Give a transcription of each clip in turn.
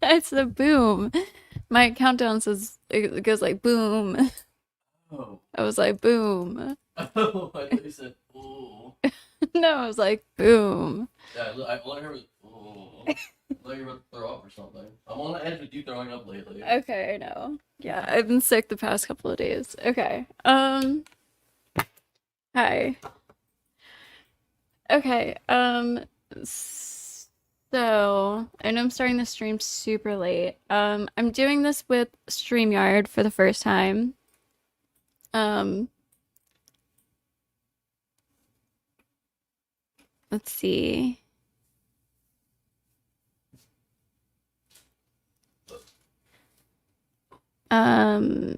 It's the boom. My countdown says it goes like boom. Oh. I was like boom. Oh, I thought you said, ooh. No, I was like boom. Yeah, I only heard, ooh. I thought you were about to throw up or something. I'm on the edge with you throwing up lately. Okay, I know. Yeah, I've been sick the past couple of days. Okay. Hi. Okay. So I know I'm starting the stream super late. I'm doing this with StreamYard for the first time. Um, let's see. Um,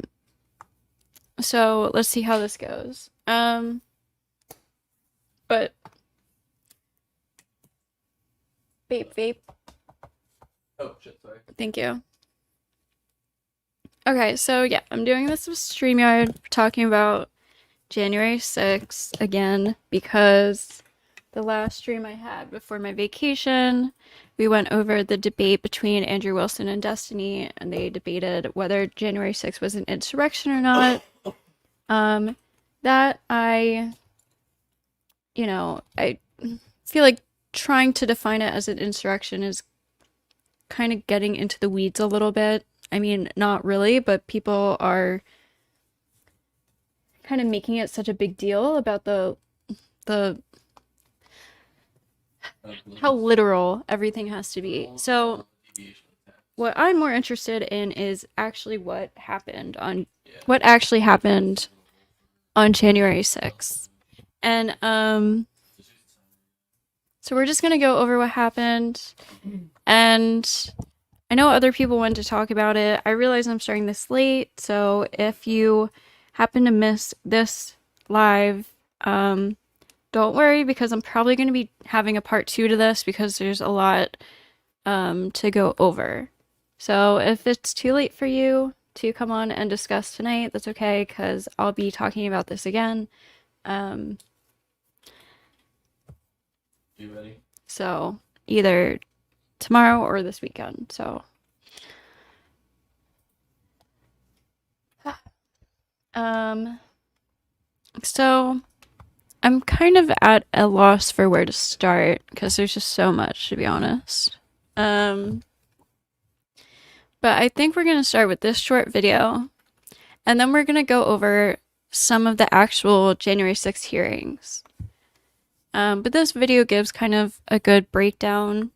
so let's see how this goes. But vape. Oh, shit, sorry. Thank you. Okay, so yeah, I'm doing this with StreamYard, talking about January 6th again, because the last stream I had before my vacation, we went over the debate between Andrew Wilson and Destiny, and they debated whether January 6th was an insurrection or not. That I feel like trying to define it as an insurrection is kind of getting into the weeds a little bit. I mean, not really, but people are kind of making it such a big deal about the how literal everything has to be. So what I'm more interested in is actually what actually happened on January 6th. And so we're just going to go over what happened, and I know other people want to talk about it. I realize I'm starting this late, so if you happen to miss this live, don't worry, because I'm probably going to be having a part 2 to this because there's a lot to go over. So if it's too late for you to come on and discuss tonight, that's okay, because I'll be talking about this again. You ready? So either tomorrow or this weekend. So I'm kind of at a loss for where to start because there's just so much, to be honest. But I think we're gonna start with this short video, and then we're gonna go over some of the actual January 6th hearings. But this video gives kind of a good breakdown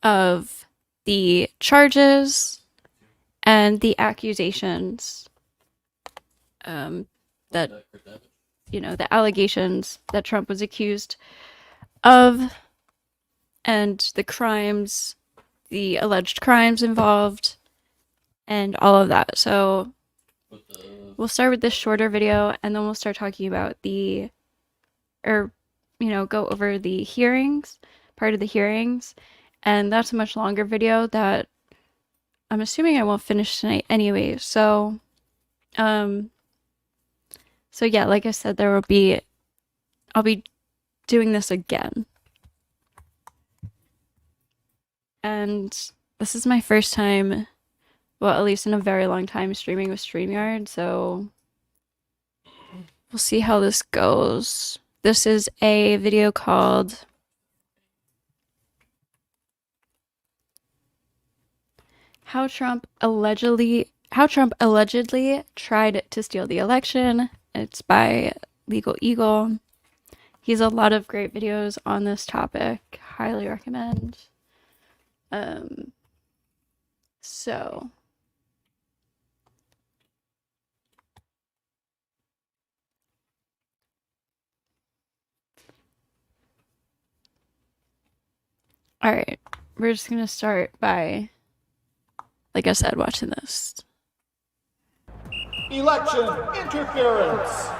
of the charges and the accusations, that, the allegations that Trump was accused of, and the crimes, the alleged crimes involved, and all of that. So we'll start with this shorter video, and then we'll start talking about go over the hearings, part of the hearings, and that's a much longer video that I'm assuming I won't finish tonight anyway. So yeah, like I said, I'll be doing this again. And this is my first time, well, at least in a very long time, streaming with StreamYard, so we'll see how this goes. This is a video called How Trump allegedly tried to steal the election. It's by Legal Eagle. He has a lot of great videos on this topic. Highly recommend. So all right, we're just gonna start by, like I said, watching this. Election interference.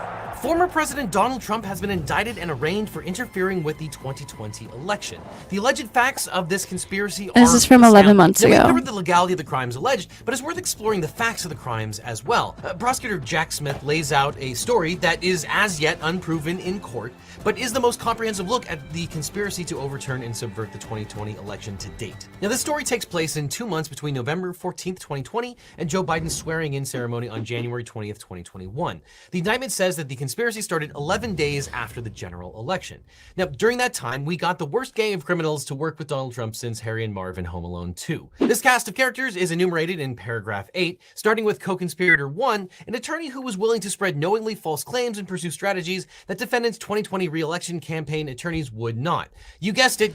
Former President Donald Trump has been indicted and arraigned for interfering with the 2020 election. The alleged facts of this conspiracy are... This is from 11 months ago. We've covered the legality of the crimes alleged, but it's worth exploring the facts of the crimes as well. Prosecutor Jack Smith lays out a story that is as yet unproven in court, but is the most comprehensive look at the conspiracy to overturn and subvert the 2020 election to date. Now, this story takes place in 2 months between November 14th, 2020 and Joe Biden's swearing-in ceremony on January 20th, 2021. The indictment says that the conspiracy started 11 days after the general election. Now, during that time, we got the worst gang of criminals to work with Donald Trump since Harry and Marv in Home Alone 2. This cast of characters is enumerated in paragraph 8, starting with co-conspirator 1, an attorney who was willing to spread knowingly false claims and pursue strategies that defendants' 2020 re-election campaign attorneys would not. You guessed it.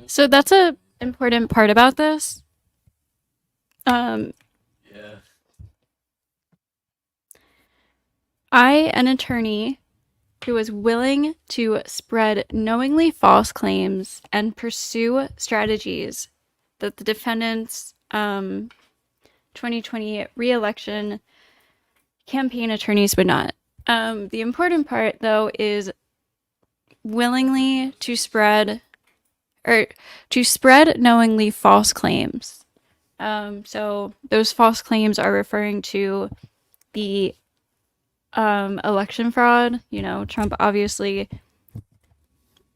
So that's a important part about this. Yeah. An attorney who was willing to spread knowingly false claims and pursue strategies that the defendants' 2020 re-election campaign attorneys would not. The important part, though, is willingly to spread knowingly false claims. So those false claims are referring to the election fraud. You know, Trump obviously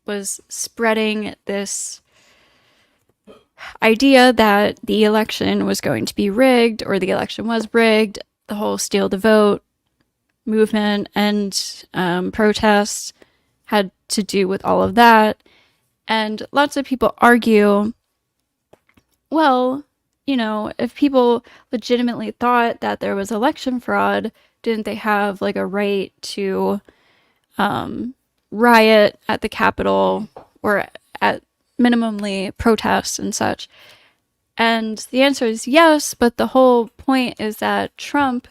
was spreading this idea that the election was going to be rigged, or the election was rigged. The whole steal the vote movement and protests had to do with all of that. And lots of people argue, well, you know, if people legitimately thought that there was election fraud, didn't they have like a right to riot at the Capitol, or at minimally protest and such? And the answer is yes, but the whole point is that Trump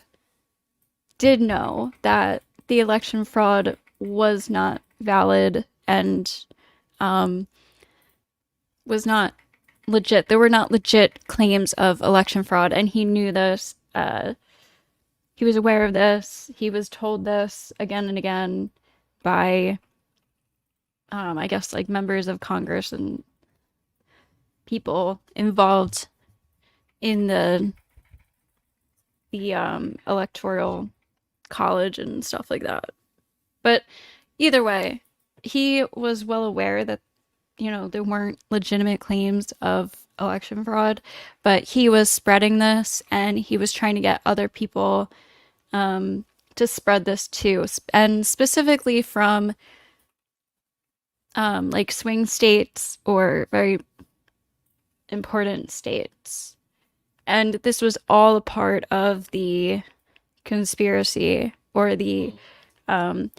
did know that the election fraud was not valid and was not legit. There were not legit claims of election fraud, and he knew this. He was aware of this. He was told this again and again by, I guess, like members of Congress and people involved in the electoral college and stuff like that. But either way, he was well aware that, you know, there weren't legitimate claims of election fraud, but he was spreading this, and he was trying to get other people to spread this too, and specifically from like swing states or very important states. And this was all a part of the conspiracy, or the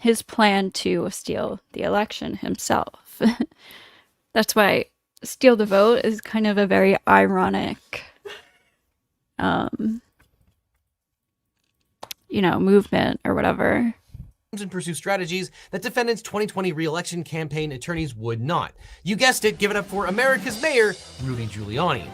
his plan to steal the election himself. That's why steal the vote is kind of a very ironic you know, movement or whatever. And pursue strategies that defendants' 2020 re-election campaign attorneys would not. You guessed it, give it up for America's mayor, Rudy Giuliani.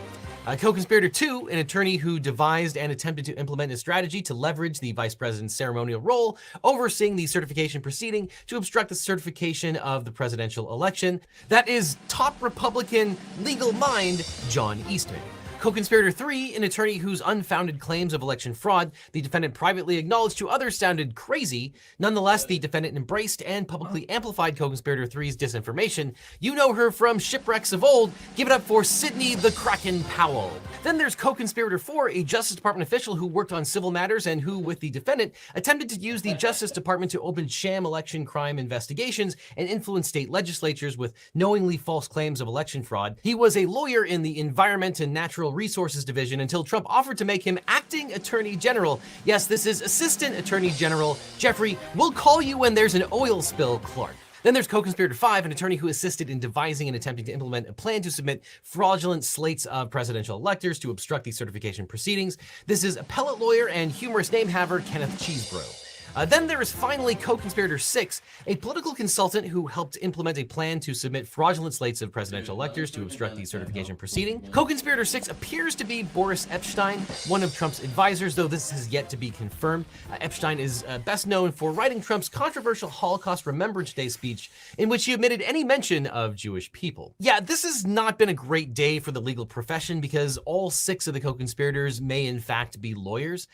Co-conspirator 2, an attorney who devised and attempted to implement a strategy to leverage the vice president's ceremonial role, overseeing the certification proceeding to obstruct the certification of the presidential election. That is top Republican legal mind, John Eastman. Co-conspirator 3, an attorney whose unfounded claims of election fraud the defendant privately acknowledged to others sounded crazy. Nonetheless, the defendant embraced and publicly amplified co-conspirator 3's disinformation. You know her from shipwrecks of old. Give it up for Sidney the Kraken Powell. Then there's co-conspirator 4, a Justice Department official who worked on civil matters and who, with the defendant, attempted to use the Justice Department to open sham election crime investigations and influence state legislatures with knowingly false claims of election fraud. He was a lawyer in the Environment and Natural Resources Division until Trump offered to make him acting attorney general. Yes, this is Assistant Attorney General Jeffrey, we'll call you when there's an oil spill, Clark. Then there's co-conspirator 5, an attorney who assisted in devising and attempting to implement a plan to submit fraudulent slates of presidential electors to obstruct the certification proceedings. This is appellate lawyer and humorous name haver Kenneth Cheesebro. Then there is finally co-conspirator 6, a political consultant who helped implement a plan to submit fraudulent slates of presidential electors to obstruct the certification proceeding. Co-conspirator 6 appears to be Boris Epshteyn, one of Trump's advisors, though this has yet to be confirmed. Epshteyn is best known for writing Trump's controversial Holocaust Remembrance Day speech, in which he omitted any mention of Jewish people. Yeah, this has not been a great day for the legal profession, because all 6 of the co-conspirators may in fact be lawyers.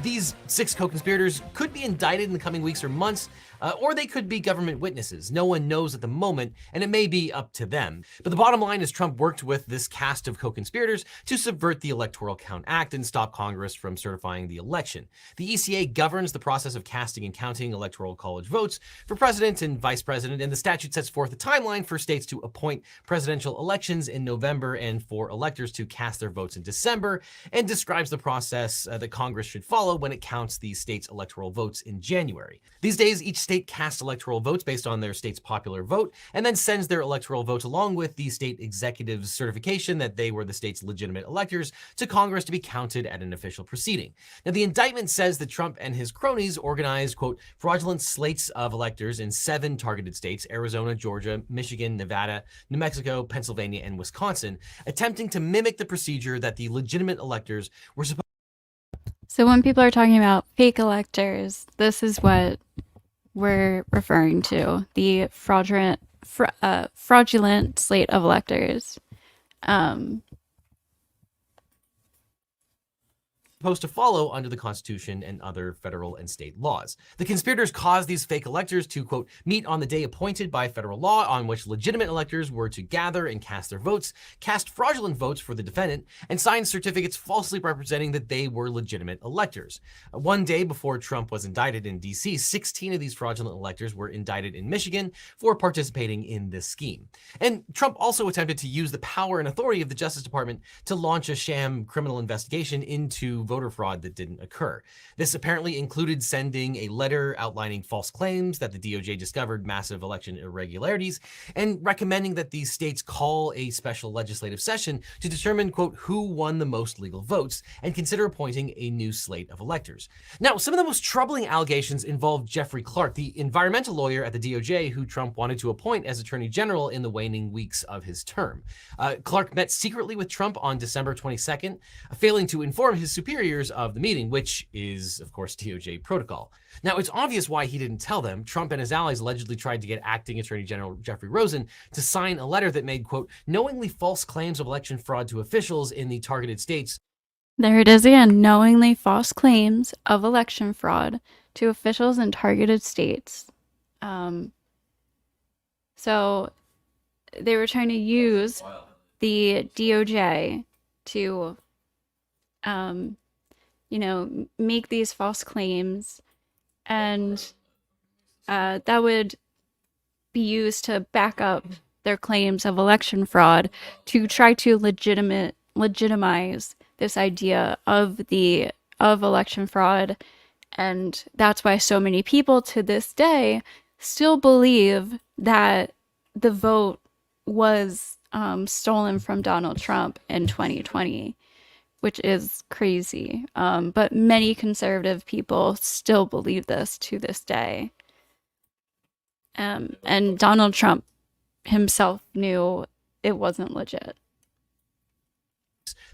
These 6 co-conspirators could be indicted in the coming weeks or months, or they could be government witnesses. No one knows at the moment, and it may be up to them. But the bottom line is Trump worked with this cast of co-conspirators to subvert the Electoral Count Act and stop Congress from certifying the election. The ECA governs the process of casting and counting Electoral College votes for president and vice president, and the statute sets forth a timeline for states to appoint presidential elections in November and for electors to cast their votes in December, and describes the process that Congress should follow when it counts the state's electoral votes in January. These days, each state casts electoral votes based on their state's popular vote and then sends their electoral votes along with the state executive's certification that they were the state's legitimate electors to Congress to be counted at an official proceeding. Now, the indictment says that Trump and his cronies organized, quote, fraudulent slates of electors in 7 targeted states, Arizona, Georgia, Michigan, Nevada, New Mexico, Pennsylvania, and Wisconsin, attempting to mimic the procedure that the legitimate electors were supposed. So when people are talking about fake electors, this is what we're referring to, the fraudulent slate of electors. Supposed to follow under the Constitution and other federal and state laws. The conspirators caused these fake electors to, quote, meet on the day appointed by federal law on which legitimate electors were to gather and cast their votes, cast fraudulent votes for the defendant, and sign certificates falsely representing that they were legitimate electors. One day before Trump was indicted in D.C., 16 of these fraudulent electors were indicted in Michigan for participating in this scheme. And Trump also attempted to use the power and authority of the Justice Department to launch a sham criminal investigation into voter fraud that didn't occur. This apparently included sending a letter outlining false claims that the DOJ discovered massive election irregularities and recommending that these states call a special legislative session to determine, quote, who won the most legal votes and consider appointing a new slate of electors. Now, some of the most troubling allegations involve Jeffrey Clark, the environmental lawyer at the DOJ who Trump wanted to appoint as Attorney General in the waning weeks of his term. Clark met secretly with Trump on December 22nd, failing to inform his superiors of the meeting, which is, of course, DOJ protocol. Now, it's obvious why he didn't tell them. Trump and his allies allegedly tried to get acting Attorney General Jeffrey Rosen to sign a letter that made, quote, knowingly false claims of election fraud to officials in the targeted states. There it is again, knowingly false claims of election fraud to officials in targeted states. So they were trying to use the DOJ to make these false claims, and that would be used to back up their claims of election fraud to try to legitimize this idea of election fraud. And that's why so many people to this day still believe that the vote was stolen from Donald Trump in 2020. Which is crazy. But many conservative people still believe this to this day. And Donald Trump himself knew it wasn't legit.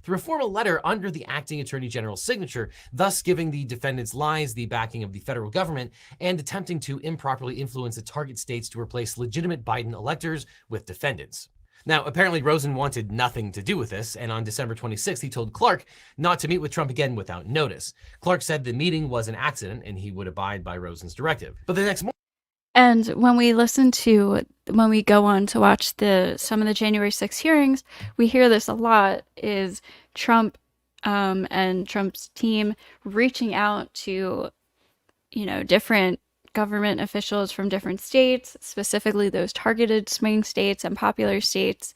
Through a formal letter under the acting Attorney General's signature, thus giving the defendant's lies the backing of the federal government and attempting to improperly influence the target states to replace legitimate Biden electors with defendants. Now, apparently Rosen wanted nothing to do with this, and on December 26th, he told Clark not to meet with Trump again without notice. Clark said the meeting was an accident and he would abide by Rosen's directive. But the next morning, and when we go on to watch some of the January 6th hearings, we hear this a lot, is Trump and Trump's team reaching out to, different government officials from different states, specifically those targeted swing states and popular states,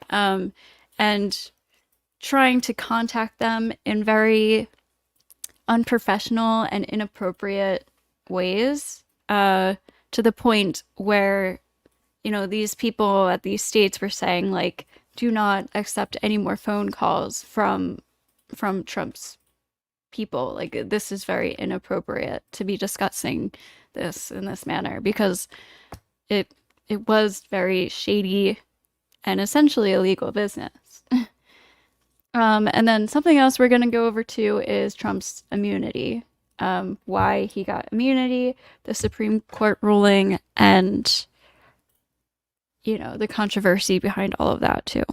and trying to contact them in very unprofessional and inappropriate ways, to the point where, these people at these states were saying, like, do not accept any more phone calls from Trump's people. Like, this is very inappropriate to be discussing this in this manner, because it was very shady and essentially illegal business. And then something else we're going to go over too is Trump's immunity, why he got immunity, the Supreme Court ruling, and the controversy behind all of that too.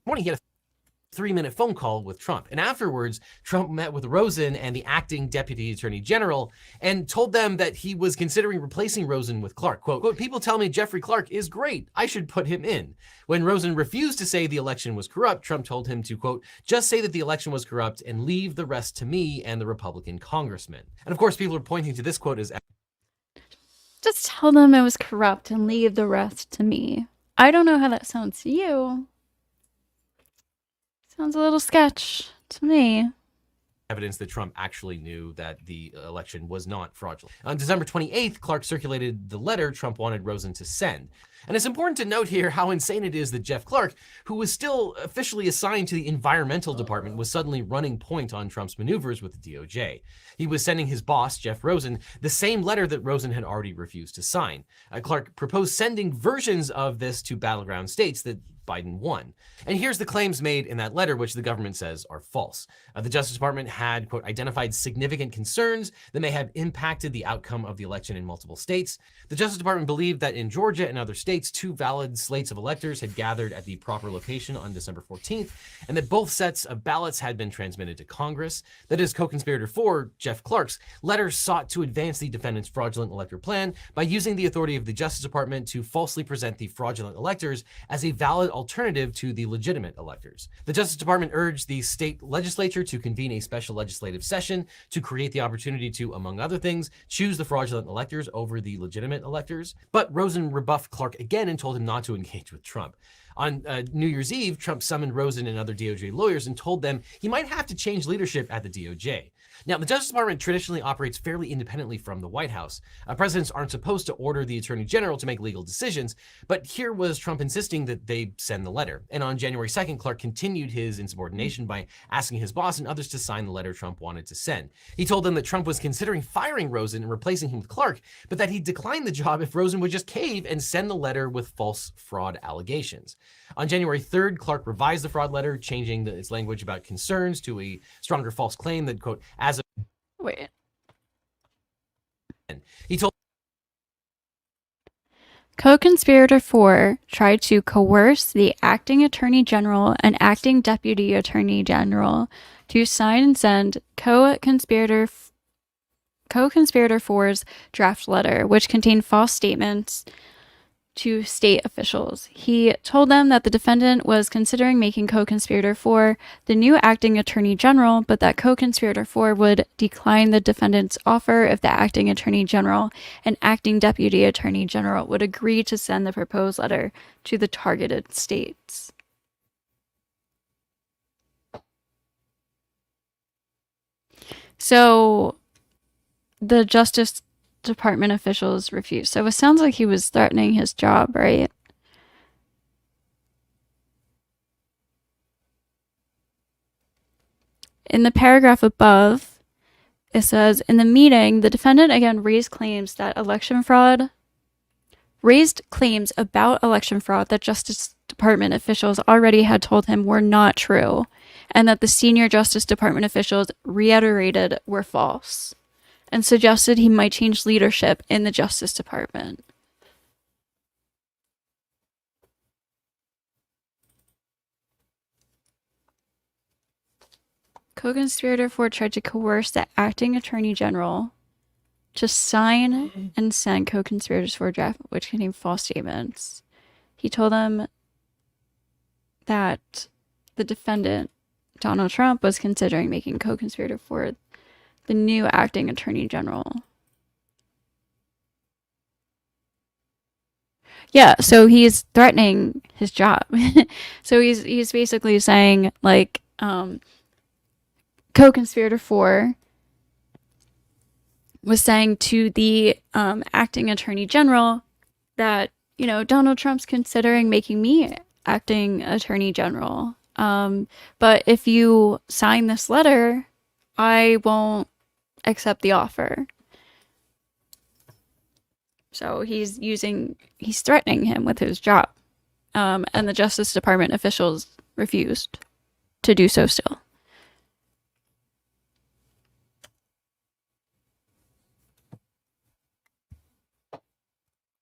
morning he had a 3-minute phone call with Trump. And afterwards, Trump met with Rosen and the acting deputy attorney general and told them that he was considering replacing Rosen with Clark. Quote, people tell me Jeffrey Clark is great. I should put him in. When Rosen refused to say the election was corrupt, Trump told him to, quote, just say that the election was corrupt and leave the rest to me and the Republican congressman. And of course, people are pointing to this quote as... Just tell them it was corrupt and leave the rest to me. I don't know how that sounds to you. Sounds a little sketch to me. Evidence that Trump actually knew that the election was not fraudulent. On December 28th, Clark circulated the letter Trump wanted Rosen to send. And it's important to note here how insane it is that Jeff Clark, who was still officially assigned to the environmental department, was suddenly running point on Trump's maneuvers with the DOJ. He was sending his boss, Jeff Rosen, the same letter that Rosen had already refused to sign. Clark proposed sending versions of this to battleground states that Biden won. And here's the claims made in that letter, which the government says are false. The Justice Department had, quote, identified significant concerns that may have impacted the outcome of the election in multiple states. The Justice Department believed that in Georgia and other states, 2 valid slates of electors had gathered at the proper location on December 14th, and that both sets of ballots had been transmitted to Congress. That is, co-conspirator 4, Jeff Clark's letter sought to advance the defendant's fraudulent elector plan by using the authority of the Justice Department to falsely present the fraudulent electors as a valid alternative to the legitimate electors. The Justice Department urged the state legislature to convene a special legislative session to create the opportunity to, among other things, choose the fraudulent electors over the legitimate electors. But Rosen rebuffed Clark again and told him not to engage with Trump. On New Year's Eve, Trump summoned Rosen and other DOJ lawyers and told them he might have to change leadership at the DOJ. Now, the Justice Department traditionally operates fairly independently from the White House. Presidents aren't supposed to order the Attorney General to make legal decisions, but here was Trump insisting that they send the letter. And on January 2nd, Clark continued his insubordination by asking his boss and others to sign the letter Trump wanted to send. He told them that Trump was considering firing Rosen and replacing him with Clark, but that he declined the job if Rosen would just cave and send the letter with false fraud allegations. On January 3rd, Clark revised the fraud letter, changing its language about concerns to a stronger false claim that, quote, as a... Wait. He told... Co-conspirator 4 tried to coerce the acting attorney general and acting deputy attorney general to sign and send co-conspirator 4's draft letter, which contained false statements to state officials. He told them that the defendant was considering making co-conspirator 4 the new acting attorney general, but that co-conspirator 4 would decline the defendant's offer if the acting attorney general and acting deputy attorney general would agree to send the proposed letter to the targeted states. So the Justice Department officials refused. So it sounds like he was threatening his job, right? In the paragraph above, it says, in the meeting, the defendant again raised claims about election fraud that Justice Department officials already had told him were not true, and that the senior Justice Department officials reiterated were false, and suggested he might change leadership in the Justice Department. Co-conspirator 4 tried to coerce the acting attorney general to sign and send co-conspirators 4 draft, which contained false statements. He told them that the defendant, Donald Trump, was considering making co-conspirator 4 the new acting attorney general. Yeah, so he's threatening his job. So he's basically saying, like, co-conspirator 4 was saying to the acting attorney general that, you know, Donald Trump's considering making me acting attorney general. But if you sign this letter, I won't accept the offer. So he's threatening him with his job. And the Justice Department officials refused to do so still.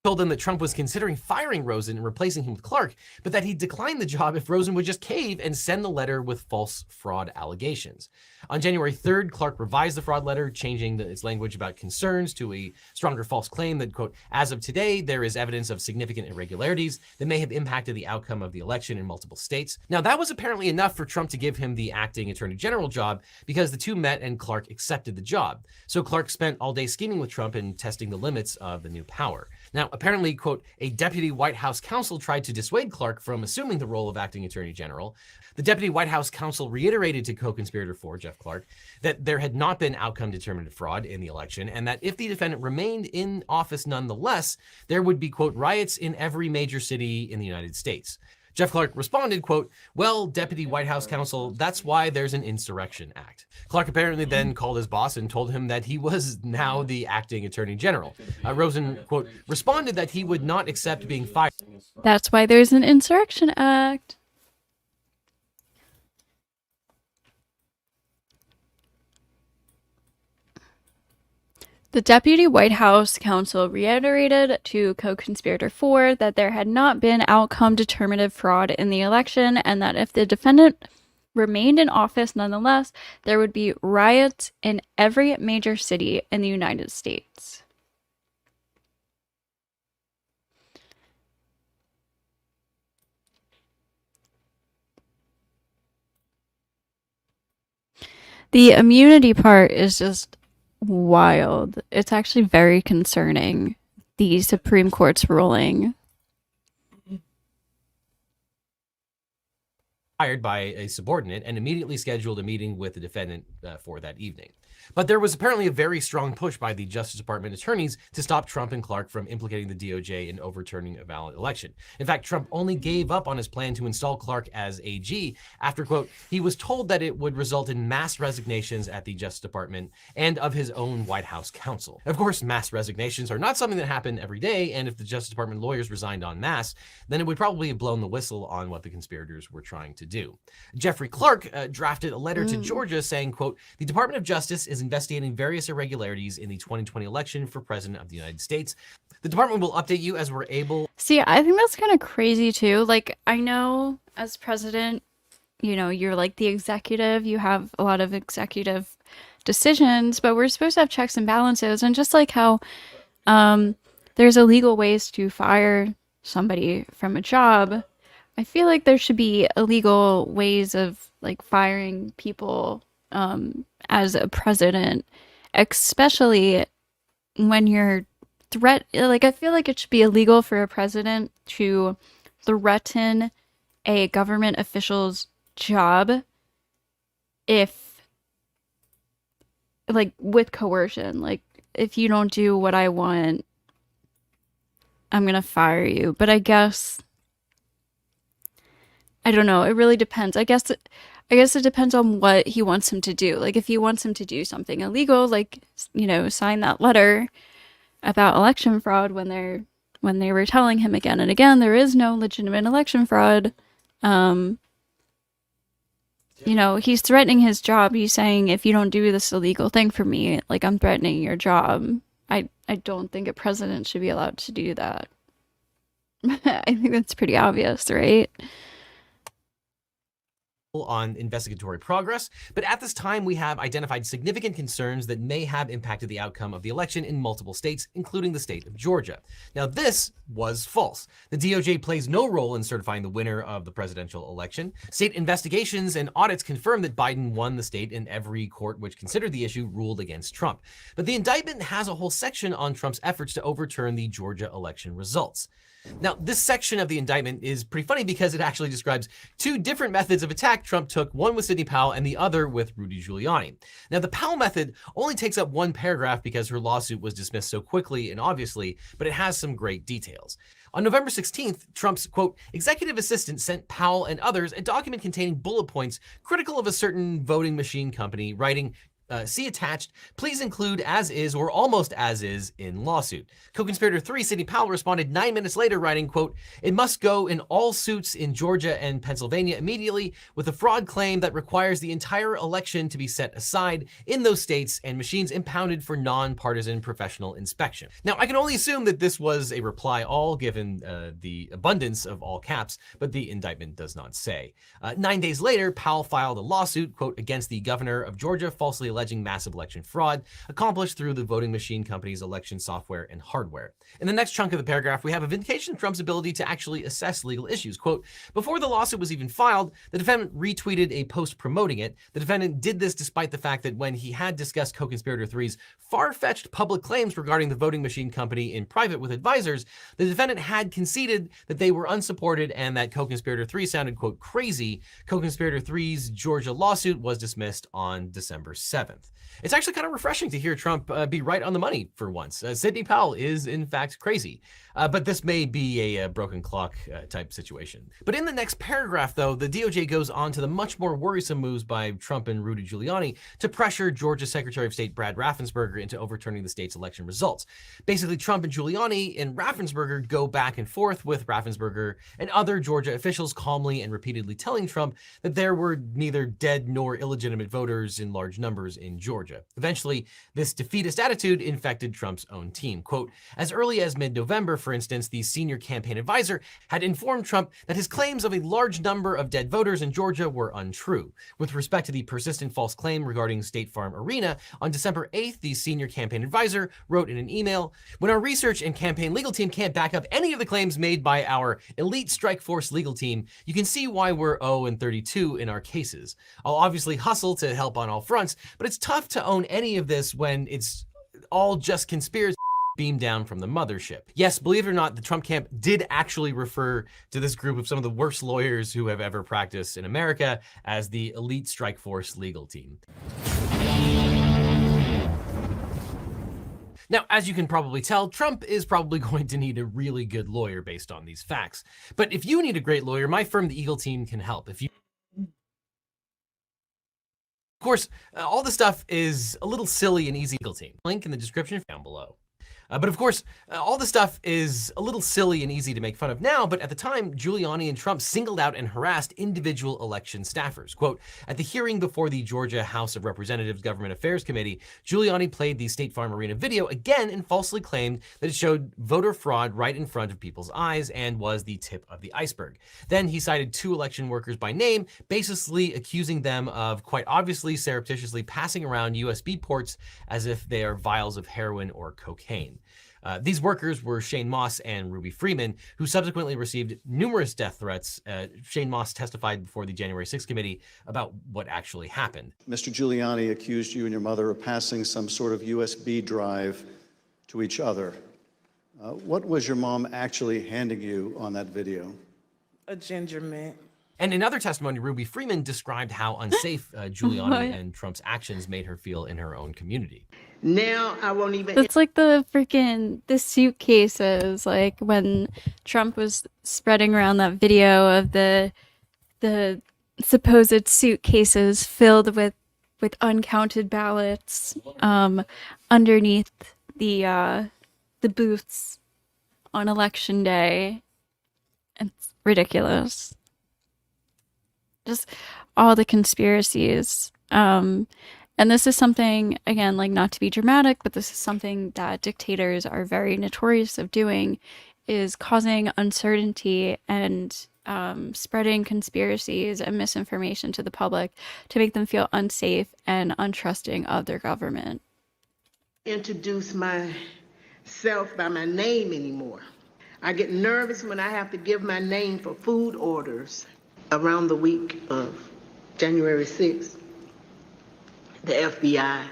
Told told them that Trump was considering firing Rosen and replacing him with Clark, but that he declined the job if Rosen would just cave and send the letter with false fraud allegations. On January 3rd, Clark revised the fraud letter, changing its language about concerns to a stronger false claim that, quote, as of today, there is evidence of significant irregularities that may have impacted the outcome of the election in multiple states. Now, that was apparently enough for Trump to give him the acting attorney general job because the two met and Clark accepted the job. So Clark spent all day scheming with Trump and testing the limits of the new power. Now, apparently, quote, a deputy White House counsel tried to dissuade Clark from assuming the role of acting attorney general. The deputy White House counsel reiterated to co-conspirator 4, Jeff Clark, that there had not been outcome-determinative fraud in the election, and that if the defendant remained in office nonetheless, there would be, quote, riots in every major city in the United States. Jeff Clark responded, quote, well, Deputy White House counsel, that's why there's an Insurrection Act. Clark apparently then called his boss and told him that he was now the acting attorney general. Rosen, quote, responded that he would not accept being fired. That's why there's an Insurrection Act. The deputy White House counsel reiterated to co-conspirator 4 that there had not been outcome-determinative fraud in the election and that if the defendant remained in office nonetheless, there would be riots in every major city in the United States. The immunity part is just wild. It's actually very concerning, the Supreme Court's ruling. Hired by a subordinate and immediately scheduled a meeting with the defendant for that evening. But there was apparently a very strong push by the Justice Department attorneys to stop Trump and Clark from implicating the DOJ in overturning a valid election. In fact, Trump only gave up on his plan to install Clark as AG after, quote, he was told that it would result in mass resignations at the Justice Department and of his own White House counsel. Of course, mass resignations are not something that happen every day, and if the Justice Department lawyers resigned en masse, then it would probably have blown the whistle on what the conspirators were trying to do. Jeffrey Clark drafted a letter to Georgia saying, quote, the Department of Justice is investigating various irregularities in the 2020 election for President of the United States. The department will update you as we're able. See, I think that's kind of crazy too. Like, I know as president, you know, you're like the executive, you have a lot of executive decisions, but we're supposed to have checks and balances. And just like how there's illegal ways to fire somebody from a job, I feel like there should be illegal ways of like firing people as a president, especially when you're I feel like it should be illegal for a president to threaten a government official's job if, like, with coercion. Like, if you don't do what I want, I'm gonna fire you. But I guess, I don't know, it really depends. I guess it depends on what he wants him to do. Like, if he wants him to do something illegal, like, you know, sign that letter about election fraud when they were telling him again and again there is no legitimate election fraud. You know, he's threatening his job. He's saying, if you don't do this illegal thing for me, like, I'm threatening your job. I don't think a president should be allowed to do that. I think that's pretty obvious, right? On investigatory progress, but at this time we have identified significant concerns that may have impacted the outcome of the election in multiple states, including the state of Georgia. Now, this was false. The DOJ plays no role in certifying the winner of the presidential election. State investigations and audits confirm that Biden won the state, and every court which considered the issue ruled against Trump. But the indictment has a whole section on Trump's efforts to overturn the Georgia election results. Now, this section of the indictment is pretty funny because it actually describes two different methods of attack Trump took, one with Sidney Powell and the other with Rudy Giuliani. Now, the Powell method only takes up one paragraph because her lawsuit was dismissed so quickly and obviously, but it has some great details. On November 16th, Trump's, quote, executive assistant sent Powell and others a document containing bullet points critical of a certain voting machine company, writing, see attached, please include as is or almost as is in lawsuit. Co-conspirator 3, Sidney Powell, responded 9 minutes later, writing, quote, "It must go in all suits in Georgia and Pennsylvania immediately with a fraud claim that requires the entire election to be set aside in those states and machines impounded for non-partisan professional inspection." Now, I can only assume that this was a reply all given the abundance of all caps, but the indictment does not say. 9 days later, Powell filed a lawsuit, quote, against the governor of Georgia, falsely alleging massive election fraud accomplished through the voting machine company's election software and hardware. In the next chunk of the paragraph, we have a vindication of Trump's ability to actually assess legal issues. Quote, "Before the lawsuit was even filed, the defendant retweeted a post promoting it. The defendant did this despite the fact that when he had discussed co-conspirator 3's far-fetched public claims regarding the voting machine company in private with advisors, the defendant had conceded that they were unsupported and that co-conspirator 3 sounded, quote, crazy. Co-conspirator 3's Georgia lawsuit was dismissed on December 7th. It's actually kind of refreshing to hear Trump be right on the money for once. Sidney Powell is, in fact, crazy. But this may be a broken clock type situation. But in the next paragraph, though, the DOJ goes on to the much more worrisome moves by Trump and Rudy Giuliani to pressure Georgia Secretary of State Brad Raffensperger into overturning the state's election results. Basically, Trump and Giuliani and Raffensperger go back and forth with Raffensperger and other Georgia officials calmly and repeatedly telling Trump that there were neither dead nor illegitimate voters in large numbers in Georgia. Eventually, this defeatist attitude infected Trump's own team. Quote, "As early as mid-November, for instance, the senior campaign advisor had informed Trump that his claims of a large number of dead voters in Georgia were untrue. With respect to the persistent false claim regarding State Farm Arena, on December 8th, the senior campaign advisor wrote in an email, 'When our research and campaign legal team can't back up any of the claims made by our elite strike force legal team, you can see why we're 0-32 in our cases. I'll obviously hustle to help on all fronts, but it's tough to own any of this when it's all just conspiracy beamed down from the mothership.' Yes, believe it or not, the Trump camp did actually refer to this group of some of the worst lawyers who have ever practiced in America as the elite strike force legal team. Now, as you can probably tell, Trump is probably going to need a really good lawyer based on these facts. But if you need a great lawyer, my firm, the Eagle Team, can help. Of course, all this stuff is a little silly and easy. Eagle Team. Link in the description down below. But of course, all this stuff is a little silly and easy to make fun of now, but at the time, Giuliani and Trump singled out and harassed individual election staffers. Quote, "At the hearing before the Georgia House of Representatives Government Affairs Committee, Giuliani played the State Farm Arena video again and falsely claimed that it showed voter fraud right in front of people's eyes and was the tip of the iceberg. Then he cited 2 election workers by name, basically accusing them of quite obviously surreptitiously passing around USB ports as if they are vials of heroin or cocaine. These workers were Shane Moss and Ruby Freeman, who subsequently received numerous death threats. Shane Moss testified before the January 6th committee about what actually happened. Mr. Giuliani accused you and your mother of passing some sort of USB drive to each other. What was your mom actually handing you on that video? A ginger mint. And in other testimony, Ruby Freeman described how unsafe Giuliani and Trump's actions made her feel in her own community. Now I won't even. That's like the suitcases, like when Trump was spreading around that video of the supposed suitcases filled with uncounted ballots underneath the booths on election day. It's ridiculous. Just all the conspiracies. And this is something, again, like not to be dramatic, but this is something that dictators are very notorious of doing, is causing uncertainty and spreading conspiracies and misinformation to the public to make them feel unsafe and untrusting of their government. Introduce myself by my name anymore. I get nervous when I have to give my name for food orders. Around the week of January 6th, the FBI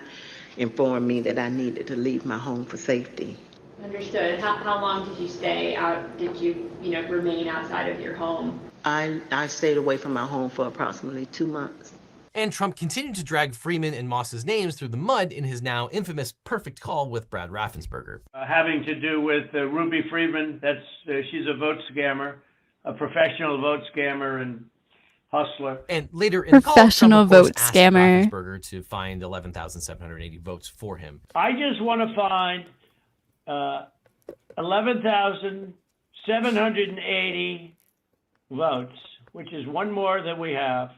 informed me that I needed to leave my home for safety. Understood. How long did you stay out? Did you remain outside of your home? I stayed away from my home for approximately 2 months. And Trump continued to drag Freeman and Moss's names through the mud in his now infamous perfect call with Brad Raffensperger. Having to do with Ruby Freeman, she's a vote scammer, a professional vote scammer, and hustler. And later in the call, Trump, Professional of course, vote asked scammer. Raffensperger to find 11,780 votes for him. I just want to find 11,780 votes, which is one more than we have,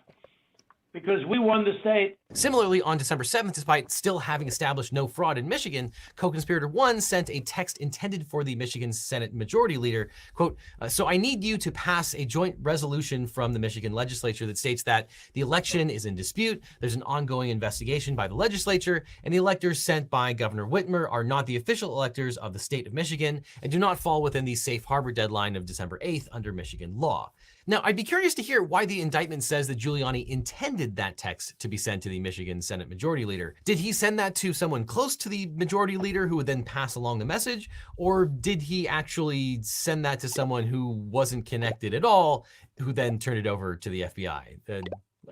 because we won the state. Similarly, on December 7th, despite still having established no fraud in Michigan, co-conspirator 1 sent a text intended for the Michigan Senate Majority Leader, quote, so I need you to pass a joint resolution from the Michigan legislature that states that the election is in dispute, there's an ongoing investigation by the legislature, and the electors sent by Governor Whitmer are not the official electors of the state of Michigan and do not fall within the safe harbor deadline of December 8th under Michigan law. Now, I'd be curious to hear why the indictment says that Giuliani intended that text to be sent to the Michigan Senate Majority Leader. Did he send that to someone close to the Majority Leader who would then pass along the message? Or did he actually send that to someone who wasn't connected at all, who then turned it over to the FBI?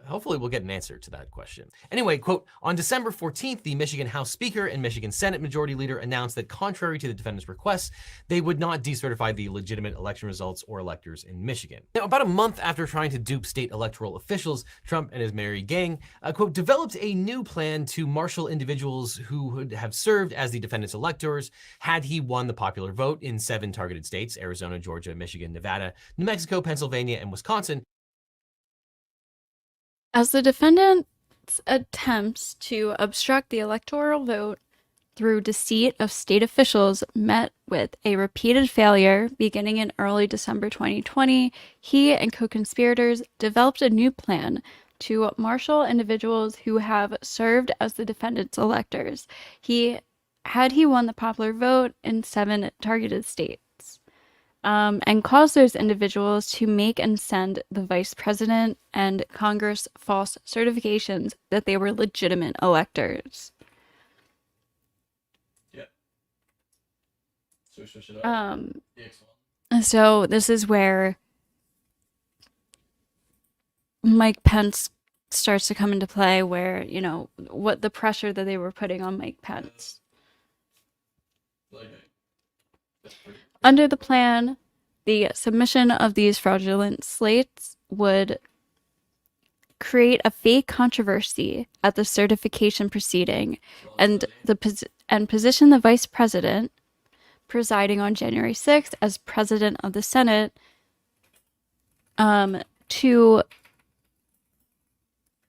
Hopefully we'll get an answer to that question. Anyway, quote, on December 14th, the Michigan House Speaker and Michigan Senate Majority Leader announced that contrary to the defendant's requests, they would not decertify the legitimate election results or electors in Michigan. Now, about a month after trying to dupe state electoral officials, Trump and his merry gang, quote, developed a new plan to marshal individuals who would have served as the defendant's electors had he won the popular vote in 7 targeted states, Arizona, Georgia, Michigan, Nevada, New Mexico, Pennsylvania, and Wisconsin. As the defendant's attempts to obstruct the electoral vote through deceit of state officials met with a repeated failure beginning in early December 2020, he and co-conspirators developed a new plan to marshal individuals who have served as the defendant's electors. Had he won the popular vote in 7 targeted states. And cause those individuals to make and send the vice president and Congress false certifications that they were legitimate electors. Yeah. So switch it up. So this is where Mike Pence starts to come into play, where, you know, what the pressure that they were putting on Mike Pence. Under the plan, the submission of these fraudulent slates would create a fake controversy at the certification proceeding and position the vice president presiding on January 6th as president of the Senate to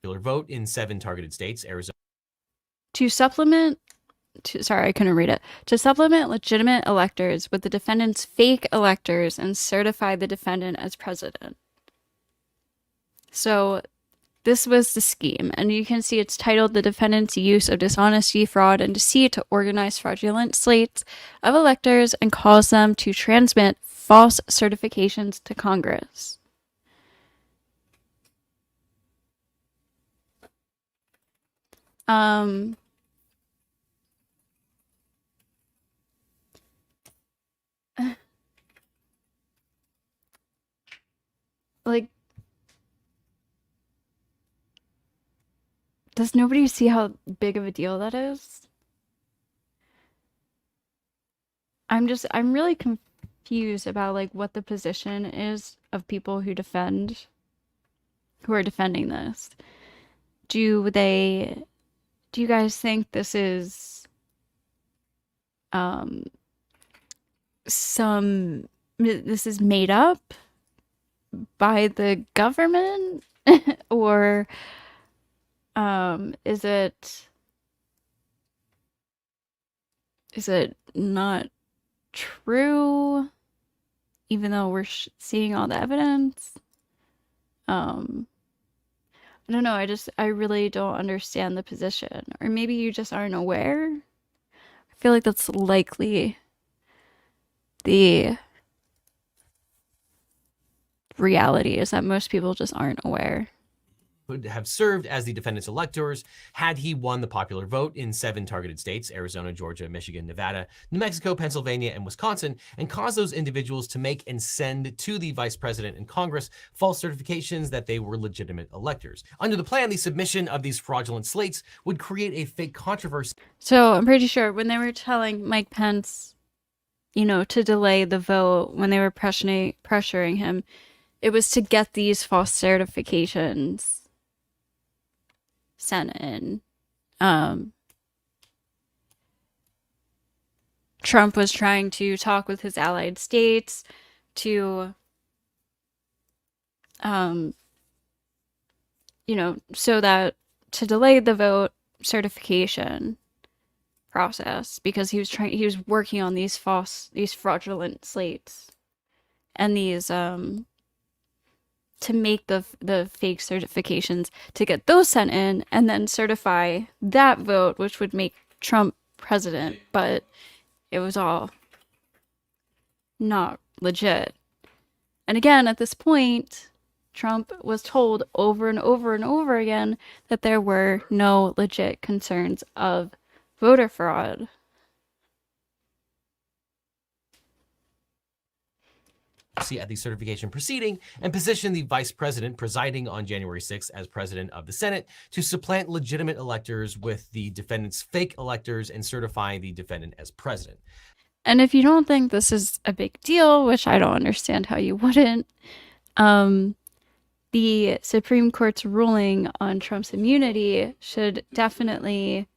vote in 7 targeted states, Arizona. Sorry, I couldn't read it. To supplement legitimate electors with the defendant's fake electors and certify the defendant as president. So this was the scheme, and you can see it's titled The Defendant's Use of Dishonesty, Fraud, and Deceit to Organize Fraudulent Slates of Electors and Cause Them to Transmit False Certifications to Congress. Like, does nobody see how big of a deal that is? I'm really confused about like what the position is of people who are defending this. Do you guys think this is this is made up by the government or is it not true even though we're seeing all the evidence? I don't know, I really don't understand the position, or maybe you just aren't aware. I feel like that's likely the reality, is that most people just aren't aware. Would have served as the defendant's electors had he won the popular vote in 7 targeted states, Arizona, Georgia, Michigan, Nevada, New Mexico, Pennsylvania, and Wisconsin, and cause those individuals to make and send to the vice president and Congress false certifications that they were legitimate electors. Under the plan, the submission of these fraudulent slates would create a fake controversy. So I'm pretty sure when they were telling Mike Pence, you know, to delay the vote, when they were pressuring him, it was to get these false certifications sent in. Trump was trying to talk with his allied states to, so that to delay the vote certification process, because he was working on these fraudulent slates and these to make the fake certifications, to get those sent in and then certify that vote, which would make Trump president. But it was all not legit. And again, at this point, Trump was told over and over and over again that there were no legit concerns of voter fraud. At the certification proceeding and position the vice president presiding on January 6th as president of the Senate to supplant legitimate electors with the defendant's fake electors and certify the defendant as president. And if you don't think this is a big deal, which I don't understand how you wouldn't, the Supreme Court's ruling on Trump's immunity should definitely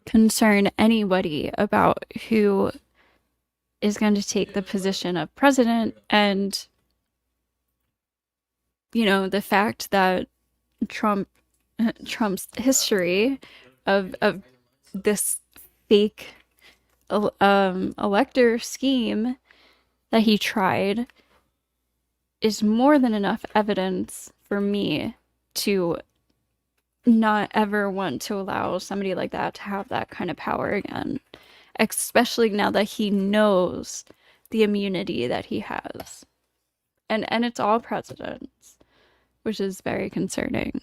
concern anybody about who is going to take the position of president. And, the fact that Trump's history of this fake elector scheme that he tried is more than enough evidence for me to not ever want to allow somebody like that to have that kind of power again, especially now that he knows the immunity that he has. And it's all presidents, which is very concerning.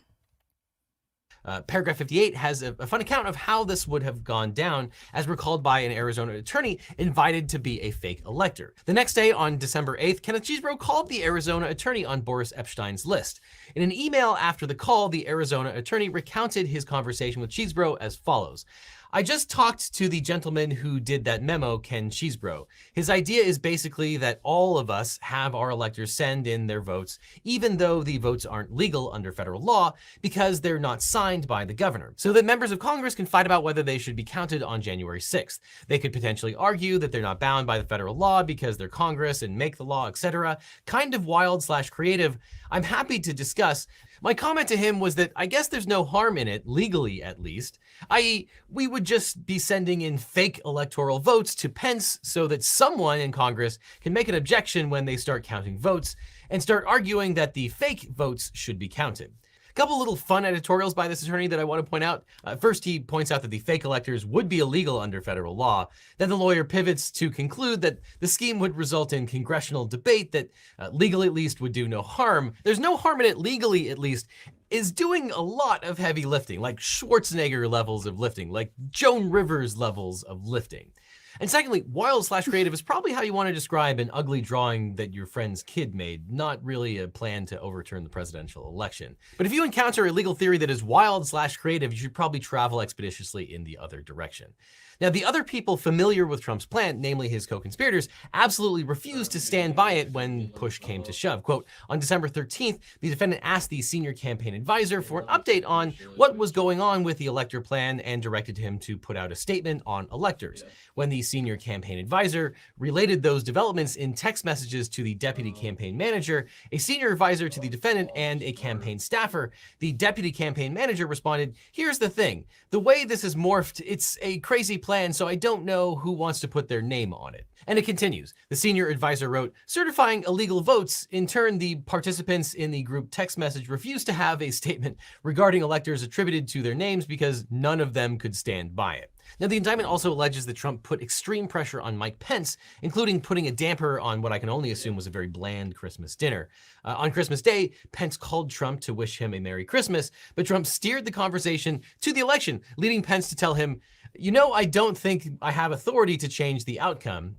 Paragraph 58 has a fun account of how this would have gone down, as recalled by an Arizona attorney invited to be a fake elector. The next day, on December 8th, Kenneth Chesebro called the Arizona attorney on Boris Epstein's list. In an email after the call, the Arizona attorney recounted his conversation with Chesebro as follows. I just talked to the gentleman who did that memo, Ken Chesebro. His idea is basically that all of us have our electors send in their votes, even though the votes aren't legal under federal law, because they're not signed by the governor, so that members of Congress can fight about whether they should be counted on January 6th. They could potentially argue that they're not bound by the federal law because they're Congress and make the law, etc. Kind of wild/creative. I'm happy to discuss. My comment to him was that I guess there's no harm in it, legally at least, i.e. we would just be sending in fake electoral votes to Pence so that someone in Congress can make an objection when they start counting votes and start arguing that the fake votes should be counted. Couple little fun editorials by this attorney that I want to point out. First, he points out that the fake electors would be illegal under federal law. Then the lawyer pivots to conclude that the scheme would result in congressional debate that legally at least would do no harm. There's no harm in it legally at least is doing a lot of heavy lifting, like Schwarzenegger levels of lifting, like Joan Rivers levels of lifting. And secondly, wild/creative is probably how you want to describe an ugly drawing that your friend's kid made, not really a plan to overturn the presidential election. But if you encounter a legal theory that is wild/creative, you should probably travel expeditiously in the other direction. Now, the other people familiar with Trump's plan, namely his co-conspirators, absolutely refused to stand by it when push came to shove. Quote, on December 13th, the defendant asked the senior campaign advisor for an update on what was going on with the elector plan and directed him to put out a statement on electors. When the senior campaign advisor related those developments in text messages to the deputy campaign manager, a senior advisor to the defendant, and a campaign staffer, the deputy campaign manager responded, here's the thing, the way this is morphed, it's a crazy plan, so I don't know who wants to put their name on it. And it continues. The senior advisor wrote, certifying illegal votes. In turn, the participants in the group text message refused to have a statement regarding electors attributed to their names because none of them could stand by it. Now, the indictment also alleges that Trump put extreme pressure on Mike Pence, including putting a damper on what I can only assume was a very bland Christmas dinner. On Christmas Day, Pence called Trump to wish him a Merry Christmas, but Trump steered the conversation to the election, leading Pence to tell him, you know, I don't think I have authority to change the outcome.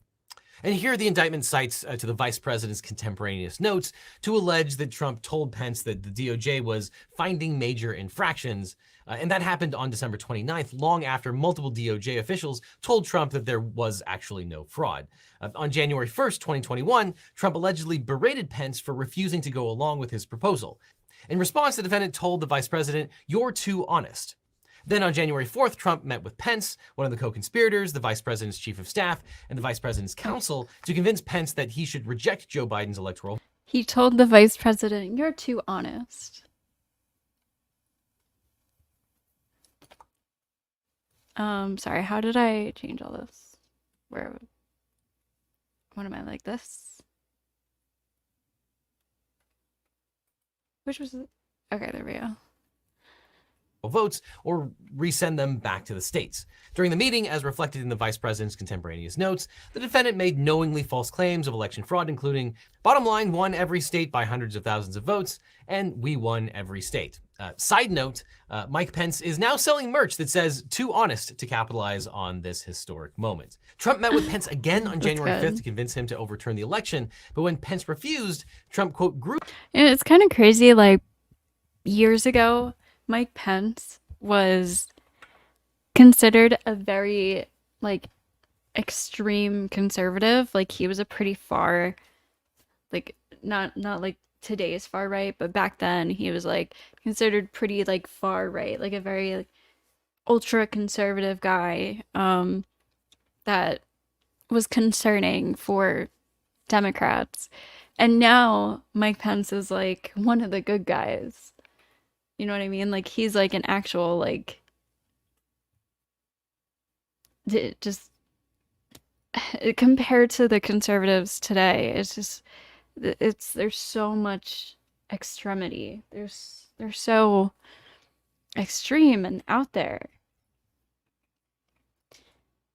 And here the indictment cites to the vice president's contemporaneous notes to allege that Trump told Pence that the DOJ was finding major infractions And that happened on December 29th, long after multiple DOJ officials told Trump that there was actually no fraud. On January 1st, 2021, Trump allegedly berated Pence for refusing to go along with his proposal. In response, the defendant told the vice president, "You're too honest." Then on January 4th, Trump met with Pence, one of the co-conspirators, the vice president's chief of staff, and the vice president's counsel to convince Pence that he should reject Joe Biden's electoral. He told the vice president, "You're too honest." Sorry, how did I change all this? What am I, like this? Which was it? Okay, there we go. Votes or resend them back to the states. During the meeting, as reflected in the vice president's contemporaneous notes, the defendant made knowingly false claims of election fraud, including, "Bottom line, won every state by hundreds of thousands of votes," and "We won every state." Side note, Mike Pence is now selling merch that says "Too honest" to capitalize on this historic moment. Trump met with Pence again on January 5th to convince him to overturn the election, but when Pence refused, Trump, quote, grew. And it's kind of crazy, like, years ago, Mike Pence was considered a very, like, extreme conservative. Like, he was a pretty far, like, not like today's far right, but back then he was, like, considered pretty, like, far right, like a very, like, ultra conservative guy that was concerning for Democrats. And now Mike Pence is, like, one of the good guys. You know what I mean? Like, he's, like, an actual, like, just compared to the conservatives today, it's just, there's so much extremity. They're so extreme and out there.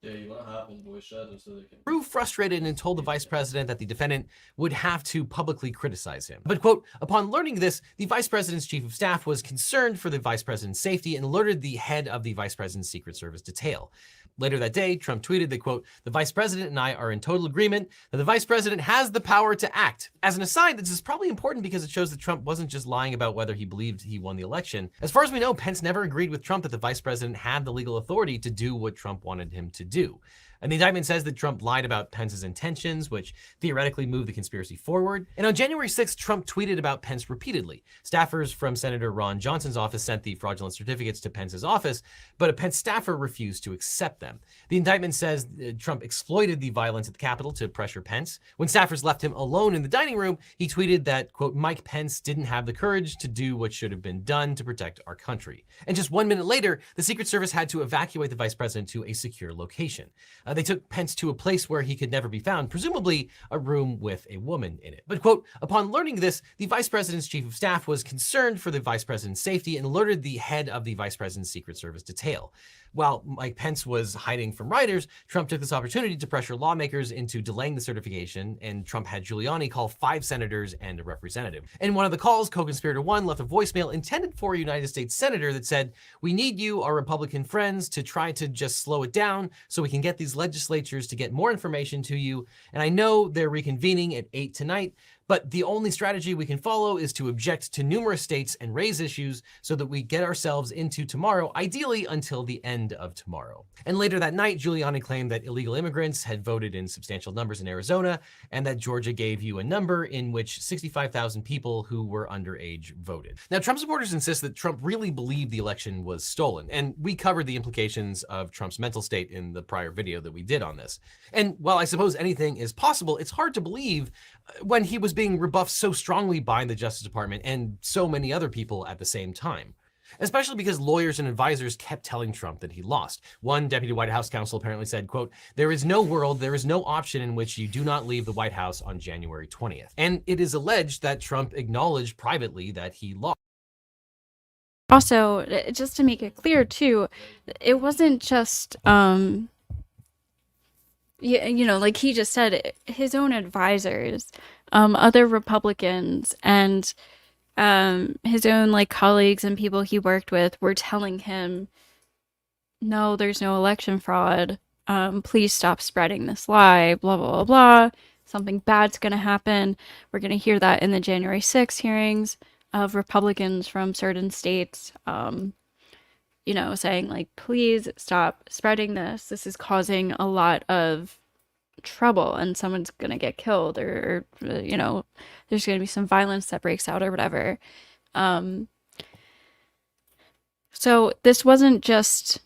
Yeah, you want to have them voice shadow so they can. Grew frustrated and told the vice president that the defendant would have to publicly criticize him. But, quote, upon learning this, the vice president's chief of staff was concerned for the vice president's safety and alerted the head of the vice president's Secret Service detail. Later that day, Trump tweeted that, quote, "The vice president and I are in total agreement that the vice president has the power to act." As an aside, this is probably important because it shows that Trump wasn't just lying about whether he believed he won the election. As far as we know, Pence never agreed with Trump that the vice president had the legal authority to do what Trump wanted him to do. And the indictment says that Trump lied about Pence's intentions, which theoretically moved the conspiracy forward. And on January 6th, Trump tweeted about Pence repeatedly. Staffers from Senator Ron Johnson's office sent the fraudulent certificates to Pence's office, but a Pence staffer refused to accept them. The indictment says Trump exploited the violence at the Capitol to pressure Pence. When staffers left him alone in the dining room, he tweeted that, quote, "Mike Pence didn't have the courage to do what should have been done to protect our country." And just 1 minute later, the Secret Service had to evacuate the vice president to a secure location. They took Pence to a place where he could never be found, presumably a room with a woman in it. But, quote, upon learning this, the vice president's chief of staff was concerned for the vice president's safety and alerted the head of the vice president's Secret Service detail. While Mike Pence was hiding from writers, Trump took this opportunity to pressure lawmakers into delaying the certification, and Trump had Giuliani call 5 senators and a representative. In one of the calls, co-conspirator 1 left a voicemail intended for a United States senator that said, "We need you, our Republican friends, to try to just slow it down so we can get these legislatures to get more information to you. And I know they're reconvening at 8 tonight, but the only strategy we can follow is to object to numerous states and raise issues so that we get ourselves into tomorrow, ideally until the end of tomorrow." And later that night, Giuliani claimed that illegal immigrants had voted in substantial numbers in Arizona and that Georgia gave you a number in which 65,000 people who were underage voted. Now, Trump supporters insist that Trump really believed the election was stolen, and we covered the implications of Trump's mental state in the prior video that we did on this. And while I suppose anything is possible, it's hard to believe when he was being rebuffed so strongly by the Justice Department and so many other people at the same time. Especially because lawyers and advisors kept telling Trump that he lost. One deputy White House counsel apparently said, quote, "There is no world, there is no option in which you do not leave the White House on January 20th. And it is alleged that Trump acknowledged privately that he lost. Also, just to make it clear too, it wasn't just you know, like he just said, his own advisors, other Republicans, and his own, like, colleagues and people he worked with were telling him, "No, there's no election fraud. Please stop spreading this lie, blah, blah, blah, blah. Something bad's gonna happen." We're gonna hear that in the January 6th hearings of Republicans from certain states you know, saying like, please stop spreading this. This is causing a lot of trouble and someone's gonna get killed or you know, there's gonna be some violence that breaks out or whatever. Um, so this wasn't just,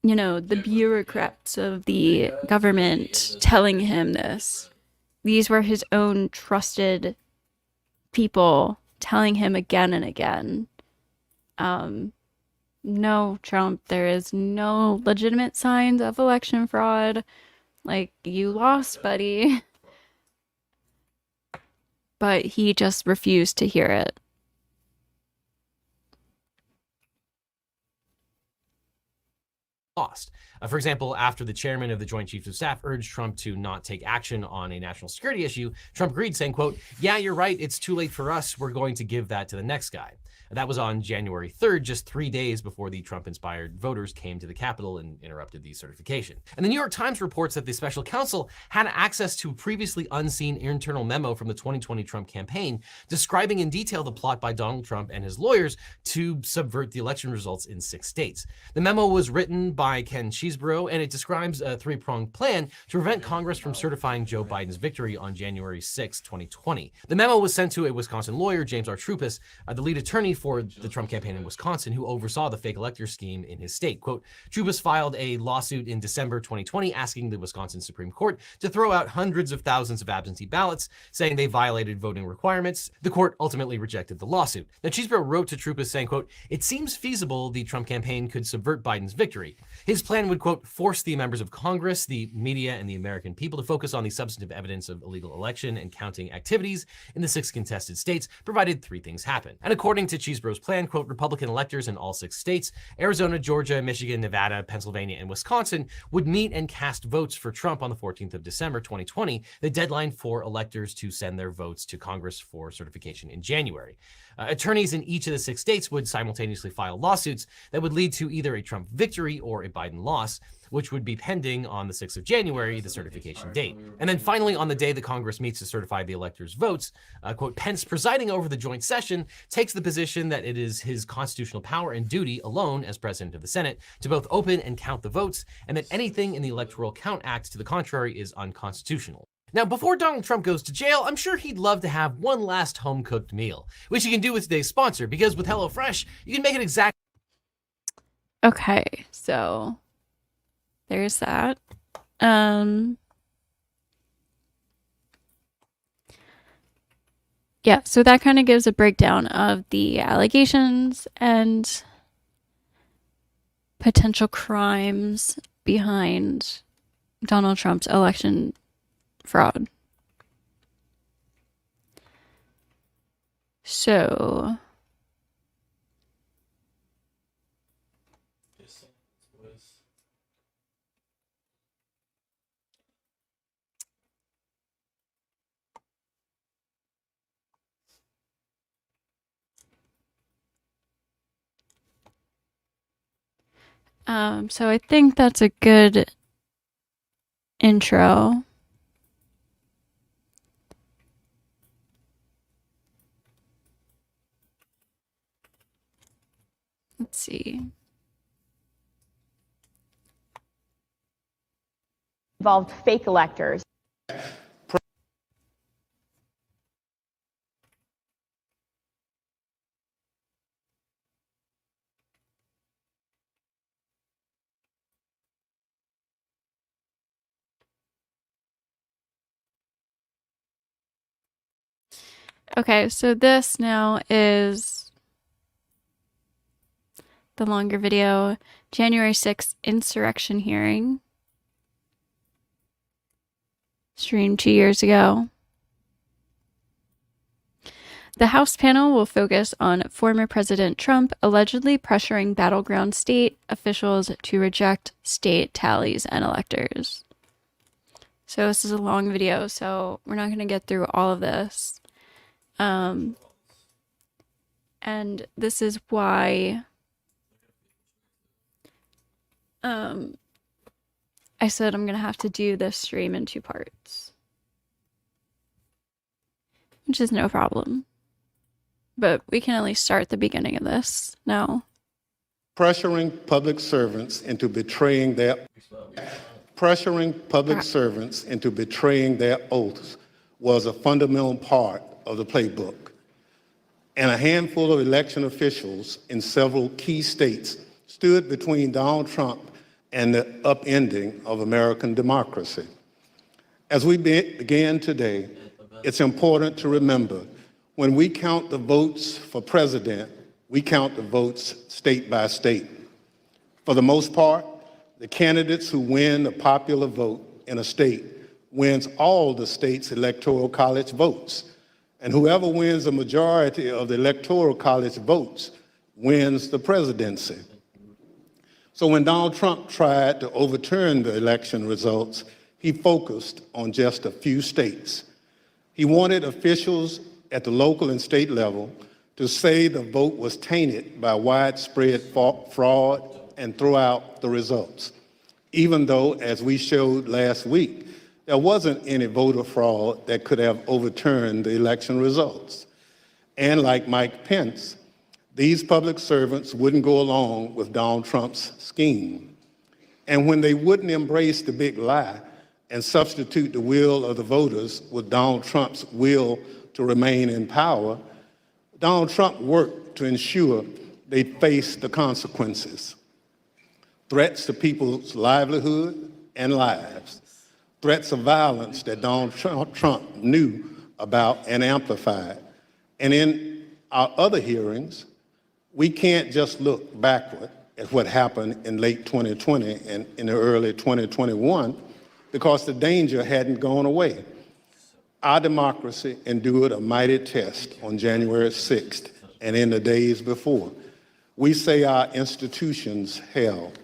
you know, the bureaucrats of the government telling him this. These were his own trusted people telling him again and again, no, Trump, there is no legitimate signs of election fraud. Like, you lost, buddy. But he just refused to hear it. Lost. For example, after the chairman of the Joint Chiefs of Staff urged Trump to not take action on a national security issue, Trump agreed, saying, quote, "Yeah, you're right. It's too late for us. We're going to give that to the next guy." That was on January 3rd, just 3 days before the Trump-inspired voters came to the Capitol and interrupted the certification. And the New York Times reports that the special counsel had access to a previously unseen internal memo from the 2020 Trump campaign describing in detail the plot by Donald Trump and his lawyers to subvert the election results in 6 states. The memo was written by Ken Cheeseborough, and it describes a three-pronged plan to prevent Congress from certifying Joe Biden's victory on January 6, 2020. The memo was sent to a Wisconsin lawyer, James R. Trupis, the lead attorney for the Trump campaign in Wisconsin, who oversaw the fake elector scheme in his state. Quote, Trupis filed a lawsuit in December 2020 asking the Wisconsin Supreme Court to throw out hundreds of thousands of absentee ballots, saying they violated voting requirements. The court ultimately rejected the lawsuit. Now, Cheeseborough wrote to Trupis saying, quote, "It seems feasible the Trump campaign could subvert Biden's victory. His plan would, quote, force the members of Congress, the media, and the American people to focus on the substantive evidence of illegal election and counting activities in the 6 contested states, provided 3 things happen." And according to Cheeseborough's plan, quote, Republican electors in all 6 states, Arizona, Georgia, Michigan, Nevada, Pennsylvania, and Wisconsin, would meet and cast votes for Trump on the 14th of December, 2020, the deadline for electors to send their votes to Congress for certification in January. Attorneys in each of the 6 states would simultaneously file lawsuits that would lead to either a Trump victory or a Biden loss, which would be pending on the 6th of January, the certification date. And then finally, on the day that Congress meets to certify the electors' votes, quote, Pence, presiding over the joint session, takes the position that it is his constitutional power and duty alone as president of the Senate to both open and count the votes, and that anything in the Electoral Count Act to the contrary is unconstitutional. Now, before Donald Trump goes to jail, I'm sure he'd love to have one last home-cooked meal, which you can do with today's sponsor, because with HelloFresh, you can make it exactly. Okay, so there's that. Yeah, so that kind of gives a breakdown of the allegations and potential crimes behind Donald Trump's election fraud. So so I think that's a good intro. Let's see. Involved fake electors. Okay, so this now is the longer video. January 6th insurrection hearing. Streamed 2 years ago. The House panel will focus on former President Trump allegedly pressuring battleground state officials to reject state tallies and electors. So this is a long video, so we're not going to get through all of this. And this is why I said I'm going to have to do this stream in 2 parts. Which is no problem. But we can at least start the beginning of this now. pressuring public servants into betraying their oaths was a fundamental part of the playbook. And a handful of election officials in several key states stood between Donald Trump and the upending of American democracy. As we begin today, it's important to remember when we count the votes for president, we count the votes state by state. For the most part, the candidates who win the popular vote in a state wins all the state's electoral college votes. And whoever wins a majority of the electoral college votes wins the presidency. So when Donald Trump tried to overturn the election results, he focused on just a few states. He wanted officials at the local and state level to say the vote was tainted by widespread fraud and throw out the results, even though, as we showed last week, there wasn't any voter fraud that could have overturned the election results. And like Mike Pence, these public servants wouldn't go along with Donald Trump's scheme. And when they wouldn't embrace the big lie and substitute the will of the voters with Donald Trump's will to remain in power, Donald Trump worked to ensure they faced the consequences. Threats to people's livelihood and lives. Threats of violence that Donald Trump knew about and amplified. And in our other hearings, we can't just look backward at what happened in late 2020 and in the early 2021 because the danger hadn't gone away. Our democracy endured a mighty test on January 6th and in the days before. We say our institutions held.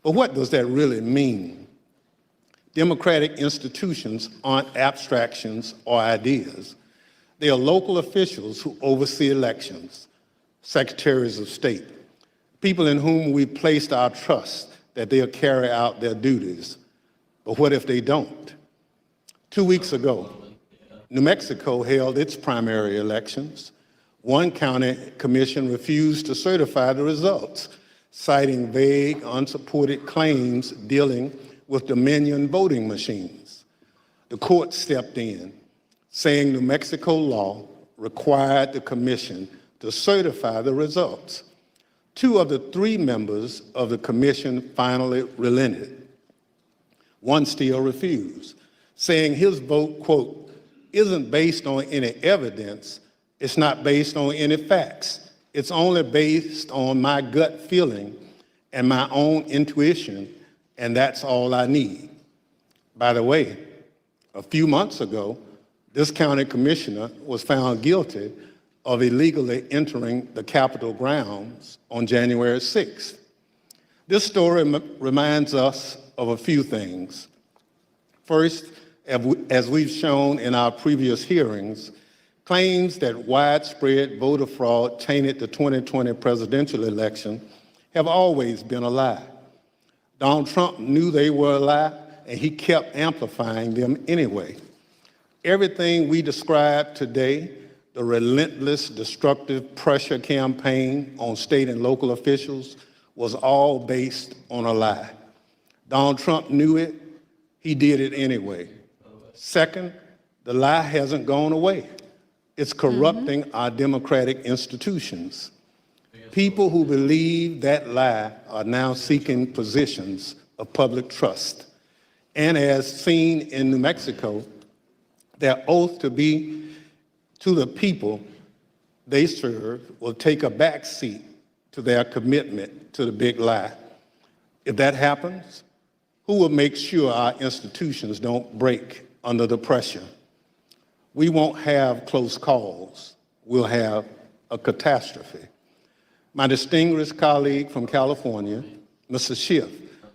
But what does that really mean? Democratic institutions aren't abstractions or ideas. They are local officials who oversee elections, secretaries of state, people in whom we placed our trust that they'll carry out their duties. But what if they don't? 2 weeks ago, New Mexico held its primary elections. One county commission refused to certify the results, citing vague, unsupported claims dealing with Dominion voting machines. The court stepped in, saying New Mexico law required the commission to certify the results. 2 of the 3 members of the commission finally relented. One still refused, saying his vote, quote, isn't based on any evidence, it's not based on any facts, it's only based on my gut feeling and my own intuition, and that's all I need. By the way, a few months ago, this county commissioner was found guilty of illegally entering the Capitol grounds on January 6th. This story reminds us of a few things. First, as we've shown in our previous hearings, claims that widespread voter fraud tainted the 2020 presidential election have always been a lie. Donald Trump knew they were a lie, and he kept amplifying them anyway. Everything we described today, the relentless, destructive pressure campaign on state and local officials, was all based on a lie. Donald Trump knew it, he did it anyway. Second, the lie hasn't gone away. It's corrupting our democratic institutions. People who believe that lie are now seeking positions of public trust. And as seen in New Mexico, their oath to be to the people they serve will take a backseat to their commitment to the big lie. If that happens, who will make sure our institutions don't break under the pressure? We won't have close calls. We'll have a catastrophe. My distinguished colleague from California, Mr. Schiff,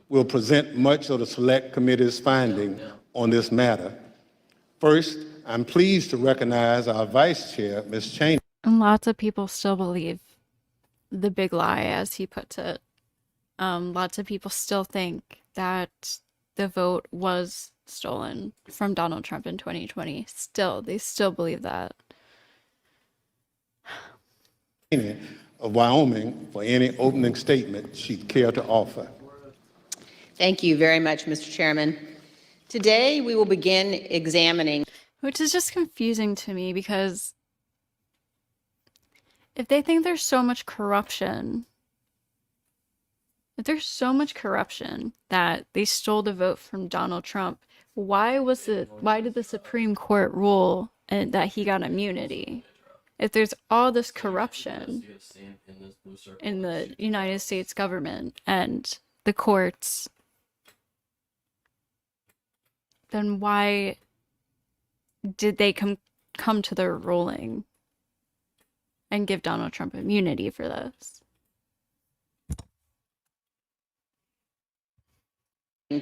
will present much of the Select Committee's finding on this matter. First, I'm pleased to recognize our Vice Chair, Ms. Cheney. And lots of people still believe the big lie, as he puts it. Lots of people still think that the vote was stolen from Donald Trump in 2020. They still believe that. of Wyoming for any opening statement she'd care to offer. Thank you very much, Mr. Chairman. Today, we will begin examining. Which is just confusing to me because if they think there's so much corruption, if there's so much corruption that they stole the vote from Donald Trump, why did the Supreme Court rule that he got immunity? If there's all this corruption in the United States government and the courts, then why did they come to their ruling and give Donald Trump immunity for this?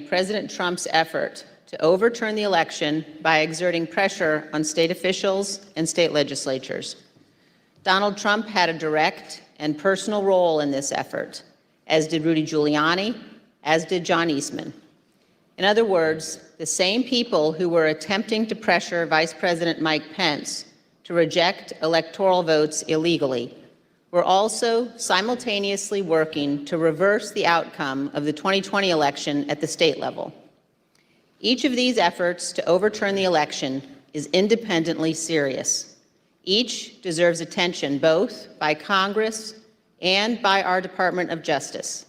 President Trump's effort to overturn the election by exerting pressure on state officials and state legislatures. Donald Trump had a direct and personal role in this effort, as did Rudy Giuliani, as did John Eastman. In other words, the same people who were attempting to pressure Vice President Mike Pence to reject electoral votes illegally were also simultaneously working to reverse the outcome of the 2020 election at the state level. Each of these efforts to overturn the election is independently serious. Each deserves attention both by Congress and by our Department of Justice.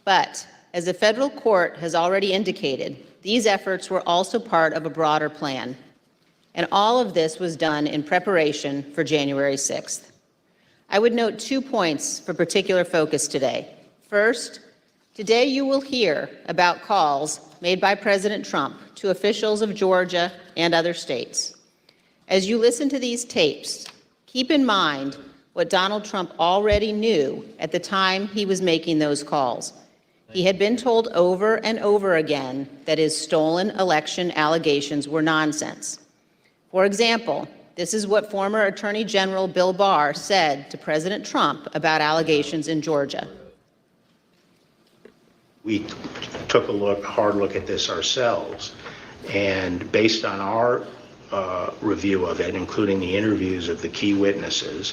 But as the federal court has already indicated, these efforts were also part of a broader plan. And all of this was done in preparation for January 6th. I would note 2 points for particular focus today. First, today you will hear about calls made by President Trump to officials of Georgia and other states. As you listen to these tapes, keep in mind what Donald Trump already knew at the time he was making those calls. He had been told over and over again that his stolen election allegations were nonsense. For example, this is what former Attorney General Bill Barr said to President Trump about allegations in Georgia. We took a hard look at this ourselves, and based on our review of it, including the interviews of the key witnesses,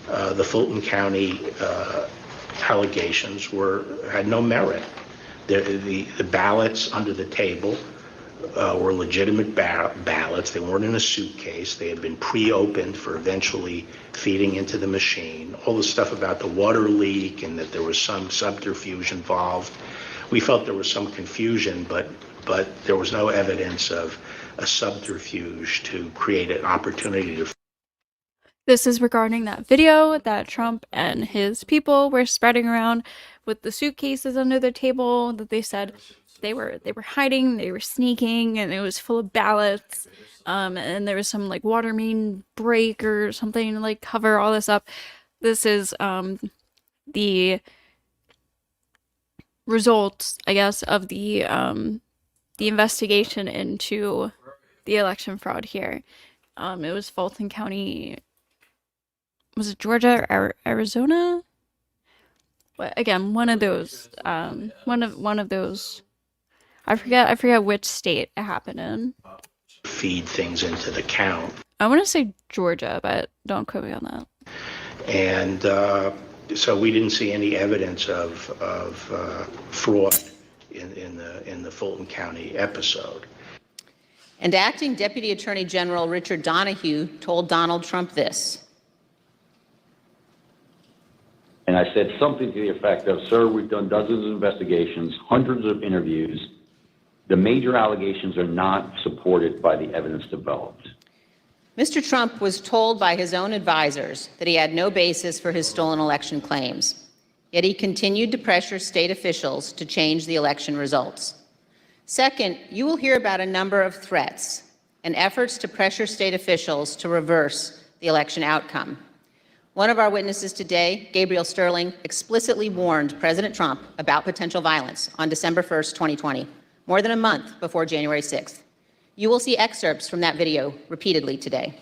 the Fulton County allegations had no merit. The ballots under the table were legitimate ballots. They weren't in a suitcase. They had been pre-opened for eventually feeding into the machine. All the stuff about the water leak and that there was some subterfuge involved. We felt there was some confusion, but there was no evidence of a subterfuge to create an opportunity to. This is regarding that video that Trump and his people were spreading around with the suitcases under the table that they said they were hiding, they were sneaking, and it was full of ballots. And there was some like water main break or something to like cover all this up. This is the results, I guess, of the investigation into the election fraud here. It was Fulton County. Was it Georgia or Arizona? But again, one of those. One of those. I forget which state it happened in. Feed things into the count. I want to say Georgia, but don't quote me on that. And so we didn't see any evidence of fraud in the Fulton County episode. And Acting Deputy Attorney General Richard Donahue told Donald Trump this. And I said something to the effect of, sir, we've done dozens of investigations, hundreds of interviews. The major allegations are not supported by the evidence developed. Mr. Trump was told by his own advisors that he had no basis for his stolen election claims. Yet he continued to pressure state officials to change the election results. Second, you will hear about a number of threats and efforts to pressure state officials to reverse the election outcome. One of our witnesses today, Gabriel Sterling, explicitly warned President Trump about potential violence on December 1st, 2020, more than a month before January 6th. You will see excerpts from that video repeatedly today.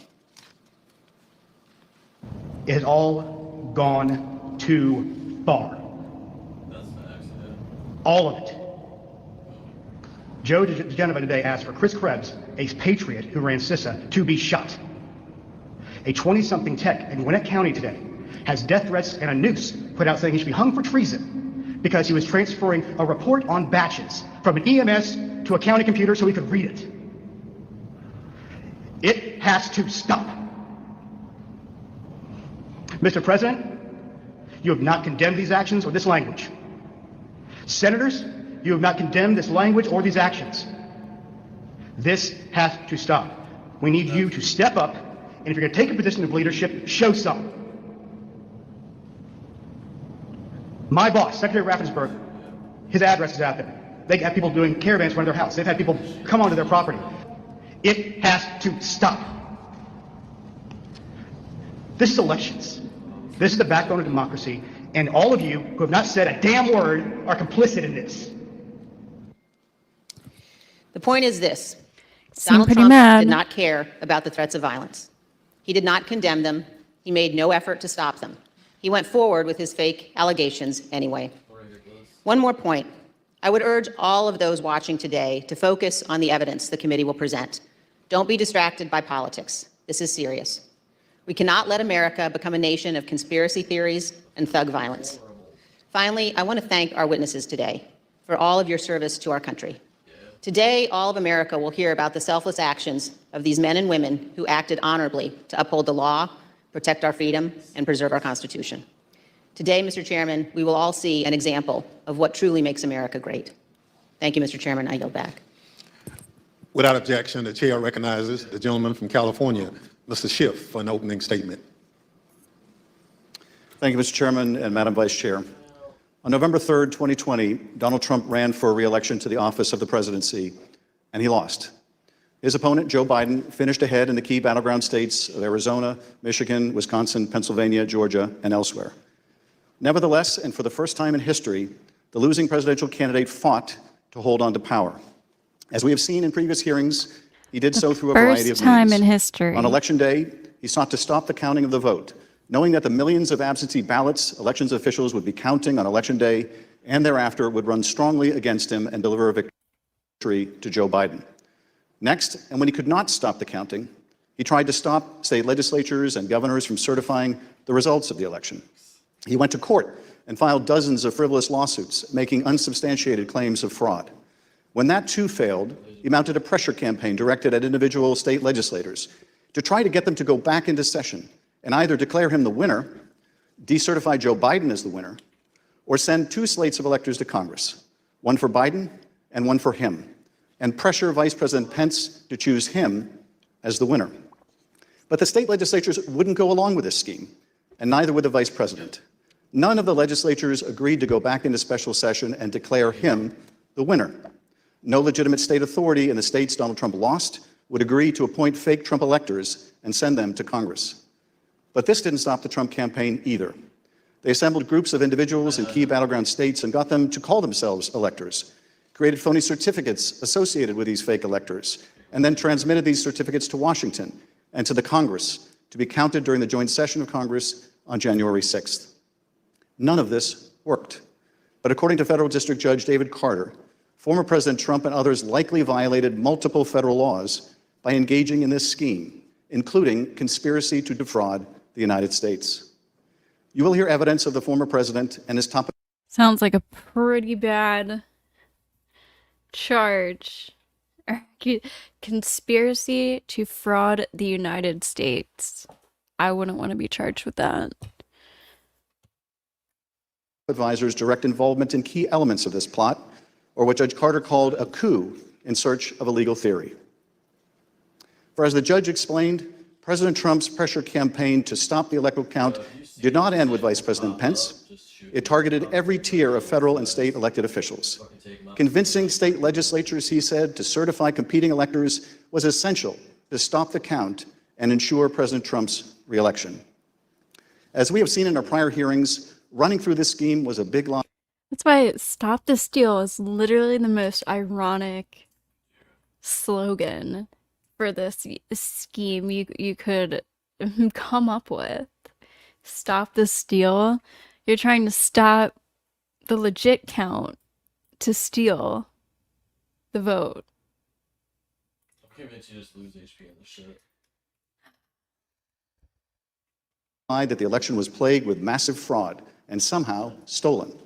It has all gone too far. All of it. Joe DeGenova today asked for Chris Krebs, a patriot who ran CISA, to be shot. A 20-something tech in Gwinnett County today has death threats and a noose put out saying he should be hung for treason because he was transferring a report on batches from an EMS to a county computer so he could read it. It has to stop. Mr. President, you have not condemned these actions or this language. Senators, you have not condemned this language or these actions. This has to stop. We need you to step up, and if you're going to take a position of leadership, show some. My boss, Secretary Raffensperger, his address is out there. They have people doing caravans around their house. They've had people come onto their property. It has to stop. This is elections. This is the backbone of democracy, and all of you who have not said a damn word are complicit in this. The point is this. Seem Donald pretty Trump mad. did not care about the threats of violence. He did not condemn them. He made no effort to stop them. He went forward with his fake allegations anyway. One more point. I would urge all of those watching today to focus on the evidence the committee will present. Don't be distracted by politics. This is serious. We cannot let America become a nation of conspiracy theories and thug violence. Finally, I want to thank our witnesses today for all of your service to our country. Today, all of America will hear about the selfless actions of these men and women who acted honorably to uphold the law, protect our freedom, and preserve our Constitution. Today, Mr. Chairman, we will all see an example of what truly makes America great. Thank you, Mr. Chairman. I yield back. Without objection, the chair recognizes the gentleman from California, Mr. Schiff, for an opening statement. Thank you, Mr. Chairman and Madam Vice Chair. On November 3rd, 2020, Donald Trump ran for re-election to the office of the presidency, and he lost. His opponent, Joe Biden, finished ahead in the key battleground states of Arizona, Michigan, Wisconsin, Pennsylvania, Georgia, and elsewhere. Nevertheless, and for the first time in history, the losing presidential candidate fought to hold on to power. As we have seen in previous hearings, he did so through a variety of means. First time in history. On Election Day, he sought to stop the counting of the vote, knowing that the millions of absentee ballots elections officials would be counting on Election Day and thereafter would run strongly against him and deliver a victory to Joe Biden. Next, and when he could not stop the counting, he tried to stop state legislatures and governors from certifying the results of the election. He went to court and filed dozens of frivolous lawsuits, making unsubstantiated claims of fraud. When that too failed, he mounted a pressure campaign directed at individual state legislators to try to get them to go back into session and either declare him the winner, decertify Joe Biden as the winner, or send two slates of electors to Congress, one for Biden and one for him, and pressure Vice President Pence to choose him as the winner. But the state legislatures wouldn't go along with this scheme, and neither would the vice president. None of the legislatures agreed to go back into special session and declare him the winner. No legitimate state authority in the states Donald Trump lost would agree to appoint fake Trump electors and send them to Congress. But this didn't stop the Trump campaign either. They assembled groups of individuals in key battleground states and got them to call themselves electors, created phony certificates associated with these fake electors, and then transmitted these certificates to Washington and to the Congress to be counted during the joint session of Congress on January 6th. None of this worked. But according to Federal District Judge David Carter, former President Trump and others likely violated multiple federal laws by engaging in this scheme, including conspiracy to defraud the United States. You will hear evidence of the former president and his top... Sounds like a pretty bad charge. Conspiracy to fraud the United States. I wouldn't want to be charged with that. advisors' direct involvement in key elements of this plot, or what Judge Carter called a coup in search of a legal theory. For as the judge explained, President Trump's pressure campaign to stop the electoral count did not end with Vice President Pence. It targeted every tier of federal and state elected officials. Convincing state legislatures, he said, to certify competing electors was essential to stop the count and ensure President Trump's reelection. As we have seen in our prior hearings, running through this scheme was a big lie. That's why "Stop the Steal" is literally the most ironic slogan for this scheme you could come up with. Stop the steal. You're trying to stop the legit count to steal the vote. I'm convinced you just lose HP on this shit. that the election was plagued with massive fraud and somehow stolen.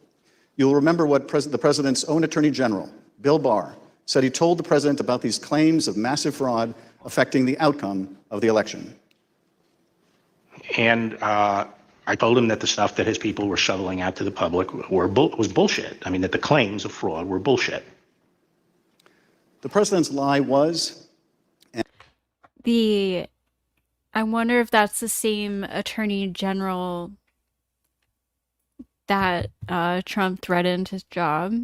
You'll remember what the president's own Attorney General, Bill Barr, said he told the president about these claims of massive fraud affecting the outcome of the election. And I told him that the stuff that his people were shoveling out to the public was bullshit. I mean, that the claims of fraud were bullshit. The president's lie was... I wonder if that's the same Attorney General that Trump threatened his job.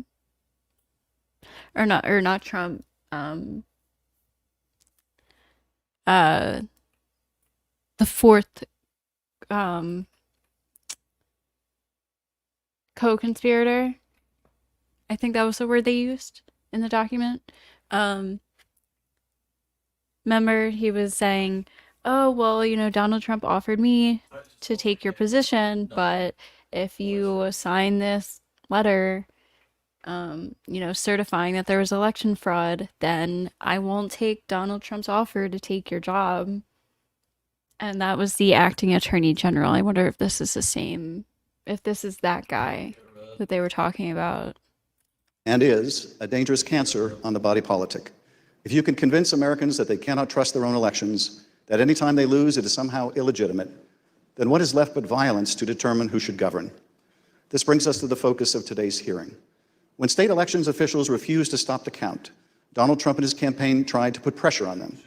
Or not Trump. The fourth co-conspirator. I think that was the word they used in the document. Remember, he was saying, oh, well, you know, Donald Trump offered me to take your position, but if you sign this letter, you know, certifying that there was election fraud, then I won't take Donald Trump's offer to take your job. And that was the acting attorney general. I wonder if this is the same, if this is that guy that they were talking about. And is a dangerous cancer on the body politic. If you can convince Americans that they cannot trust their own elections, that any time they lose it is somehow illegitimate, then what is left but violence to determine who should govern? This brings us to the focus of today's hearing. When state elections officials refused to stop the count, Donald Trump and his campaign tried to put pressure on them.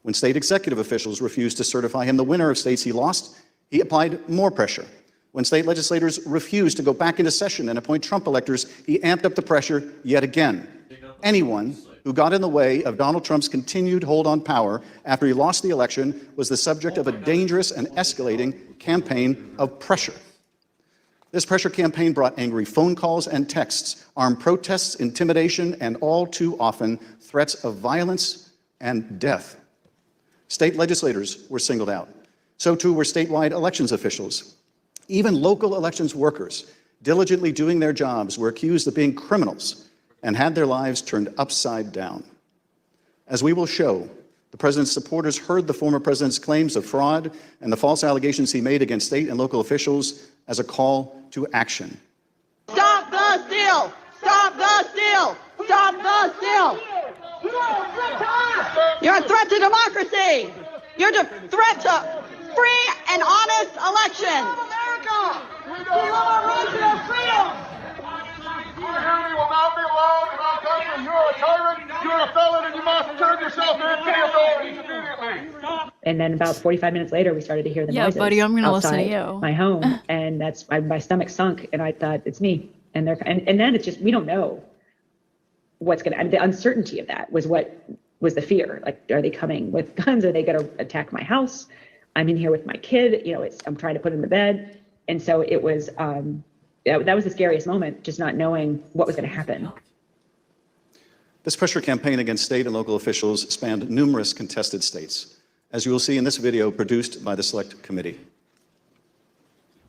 When state executive officials refused to certify him the winner of states he lost, he applied more pressure. When state legislators refused to go back into session and appoint Trump electors, he amped up the pressure yet again. Anyone who got in the way of Donald Trump's continued hold on power after he lost the election was the subject of a dangerous and escalating campaign of pressure. This pressure campaign brought angry phone calls and texts, armed protests, intimidation, and all too often, threats of violence and death. State legislators were singled out. So too were statewide elections officials. Even local elections workers, diligently doing their jobs, were accused of being criminals and had their lives turned upside down. As we will show, the president's supporters heard the former president's claims of fraud and the false allegations he made against state and local officials as a call to action. Stop the steal! Stop the steal! Stop the steal! You're a threat to democracy! You're a threat to free and honest elections! America! We love our right to freedom! Our county will not be allowed in our country. You're a tyrant, you're a felon, and you must turn yourself in to the authorities immediately. And then about 45 minutes later, we started to hear the noises. Yeah, buddy, I'm gonna listen to outside you. my home, and that's my stomach sunk, and I thought it's me. And then it's just we don't know what's gonna. And the uncertainty of that was what was the fear. Like, are they coming with guns? Are they gonna attack my house? I'm in here with my kid. You know, I'm trying to put him to bed, and so it was. That was the scariest moment, just not knowing what was going to happen. This pressure campaign against state and local officials spanned numerous contested states, as you will see in this video produced by the Select Committee.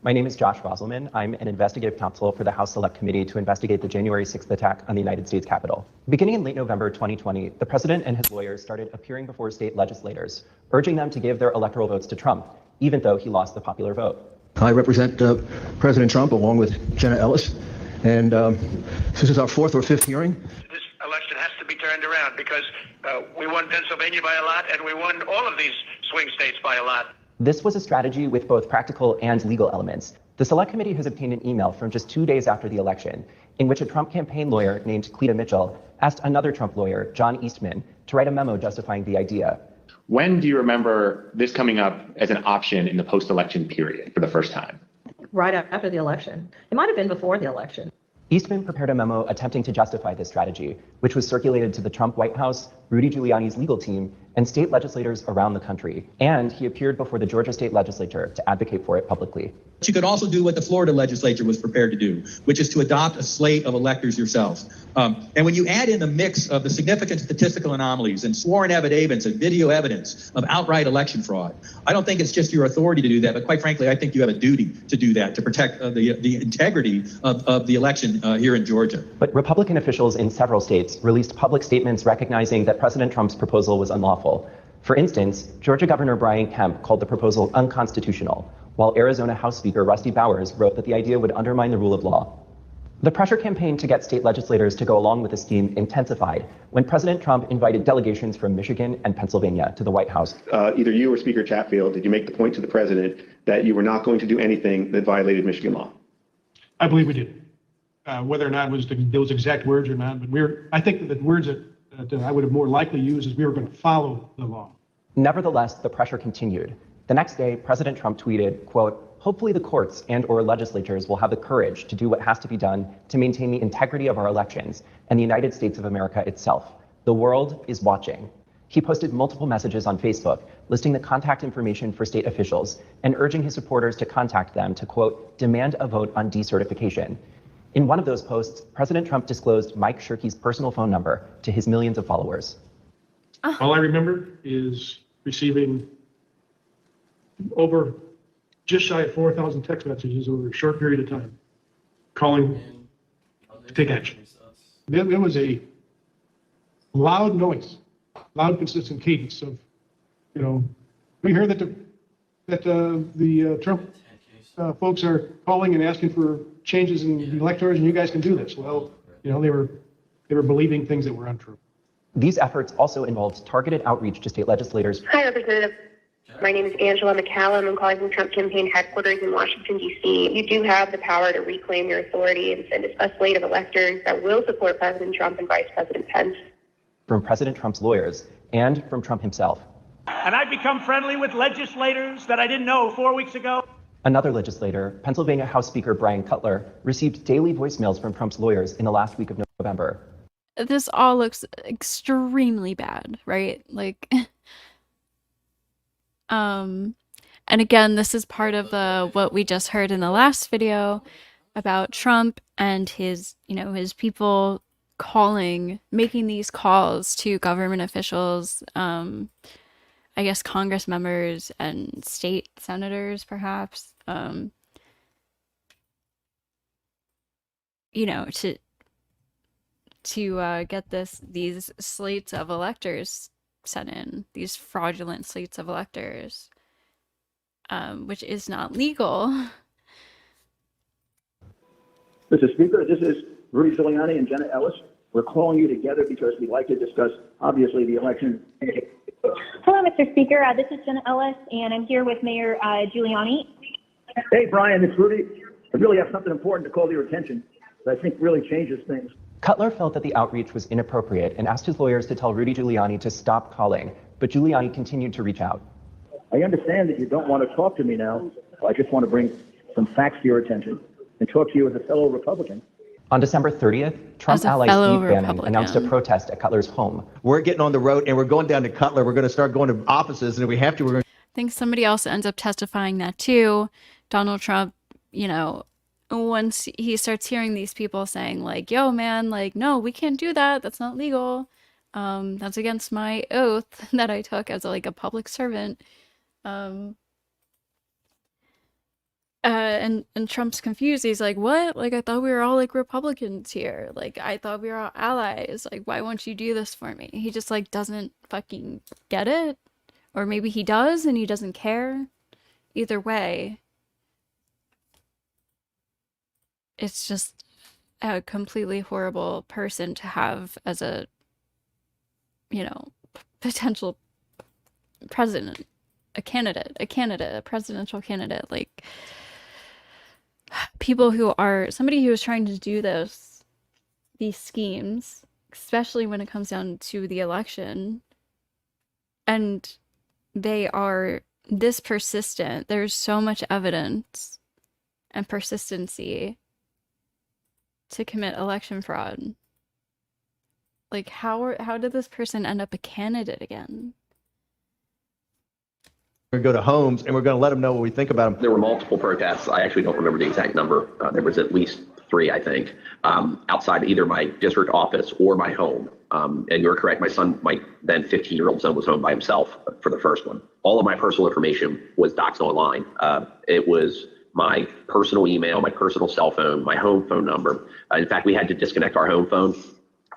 My name is Josh Roselman. I'm an investigative counsel for the House Select Committee to investigate the January 6th attack on the United States Capitol. Beginning in late November 2020, the president and his lawyers started appearing before state legislators, urging them to give their electoral votes to Trump, even though he lost the popular vote. I represent President Trump along with Jenna Ellis, and this is our fourth or fifth hearing. This election has to be turned around because we won Pennsylvania by a lot and we won all of these swing states by a lot. This was a strategy with both practical and legal elements. The Select Committee has obtained an email from just 2 days after the election in which a Trump campaign lawyer named Cleta Mitchell asked another Trump lawyer, John Eastman, to write a memo justifying the idea. When do you remember this coming up as an option in the post-election period for the first time? Right after the election. It might have been before the election. Eastman prepared a memo attempting to justify this strategy, which was circulated to the Trump White House, Rudy Giuliani's legal team, and state legislators around the country. And he appeared before the Georgia state legislature to advocate for it publicly. You could also do what the Florida legislature was prepared to do, which is to adopt a slate of electors yourselves. And when you add in the mix of the significant statistical anomalies and sworn affidavits and video evidence of outright election fraud, I don't think it's just your authority to do that, but quite frankly, I think you have a duty to do that, to protect the integrity of the election here in Georgia. But Republican officials in several states released public statements recognizing that President Trump's proposal was unlawful. For instance, Georgia Governor Brian Kemp called the proposal unconstitutional, while Arizona House Speaker Rusty Bowers wrote that the idea would undermine the rule of law. The pressure campaign to get state legislators to go along with the scheme intensified when President Trump invited delegations from Michigan and Pennsylvania to the White House. Either you or Speaker Chatfield, did you make the point to the president that you were not going to do anything that violated Michigan law? I believe we did. Whether or not it was those exact words or not, but I think that the words that I would have more likely used is we were going to follow the law. Nevertheless, the pressure continued. The next day, President Trump tweeted, quote, "Hopefully the courts and/or legislatures will have the courage to do what has to be done to maintain the integrity of our elections and the United States of America itself. The world is watching." He posted multiple messages on Facebook listing the contact information for state officials and urging his supporters to contact them to, quote, "demand a vote on decertification." In one of those posts, President Trump disclosed Mike Shirkey's personal phone number to his millions of followers. All I remember is receiving over just shy of 4,000 text messages over a short period of time, calling to take action. It was a loud noise, loud, consistent cadence of, we hear that the Trump folks are calling and asking for changes in the electors, and you guys can do this. Well, they were believing things that were untrue. These efforts also involved targeted outreach to state legislators. Hi, Representative. My name is Angela McCallum. I'm calling from Trump campaign headquarters in Washington, D.C. You do have the power to reclaim your authority and send a slate of electors that will support President Trump and Vice President Pence. From President Trump's lawyers and from Trump himself. And I've become friendly with legislators that I didn't know 4 weeks ago. Another legislator, Pennsylvania House Speaker Brian Cutler, received daily voicemails from Trump's lawyers in the last week of November. This all looks extremely bad, right? Like, and again, this is part of what we just heard in the last video about Trump and his people making these calls to government officials, I guess Congress members and state senators, perhaps, to get these slates of electors sent in, these fraudulent slates of electors, which is not legal. Mr. Speaker, this is Rudy Giuliani and Jenna Ellis. We're calling you together because we'd like to discuss, obviously, the election. Hello, Mr. Speaker. This is Jenna Ellis, and I'm here with Mayor Giuliani. Hey, Brian, it's Rudy. I really have something important to call to your attention that I think really changes things. Cutler felt that the outreach was inappropriate and asked his lawyers to tell Rudy Giuliani to stop calling, but Giuliani continued to reach out. I understand that you don't want to talk to me now. I just want to bring some facts to your attention and talk to you as a fellow Republican. On December 30th, Trump ally Steve Bannon announced a protest at Cutler's home. We're getting on the road and we're going down to Cutler. We're going to start going to offices, and if we have to, we're going to... I think somebody else ends up testifying that too. Donald Trump, once he starts hearing these people saying like, yo, man, like, no, we can't do that. That's not legal. That's against my oath that I took as a public servant. And Trump's confused. He's like, what? Like, I thought we were all Republicans here. Like, I thought we were all allies. Like, why won't you do this for me? He just doesn't fucking get it. Or maybe he does and he doesn't care. Either way, it's just a completely horrible person to have as a, potential president, a presidential candidate. Like, somebody who is trying to do these schemes, especially when it comes down to the election, and they are this persistent. There's so much evidence and persistency to commit election fraud. Like, how did this person end up a candidate again? We're going to go to homes and we're going to let them know what we think about them. There were multiple protests. I actually don't remember the exact number. There was at least 3, I think, outside either my district office or my home. And you're correct. My then 15-year-old son was home by himself for the first one. All of my personal information was doxed online. It was my personal email, my personal cell phone, my home phone number. In fact, we had to disconnect our home phone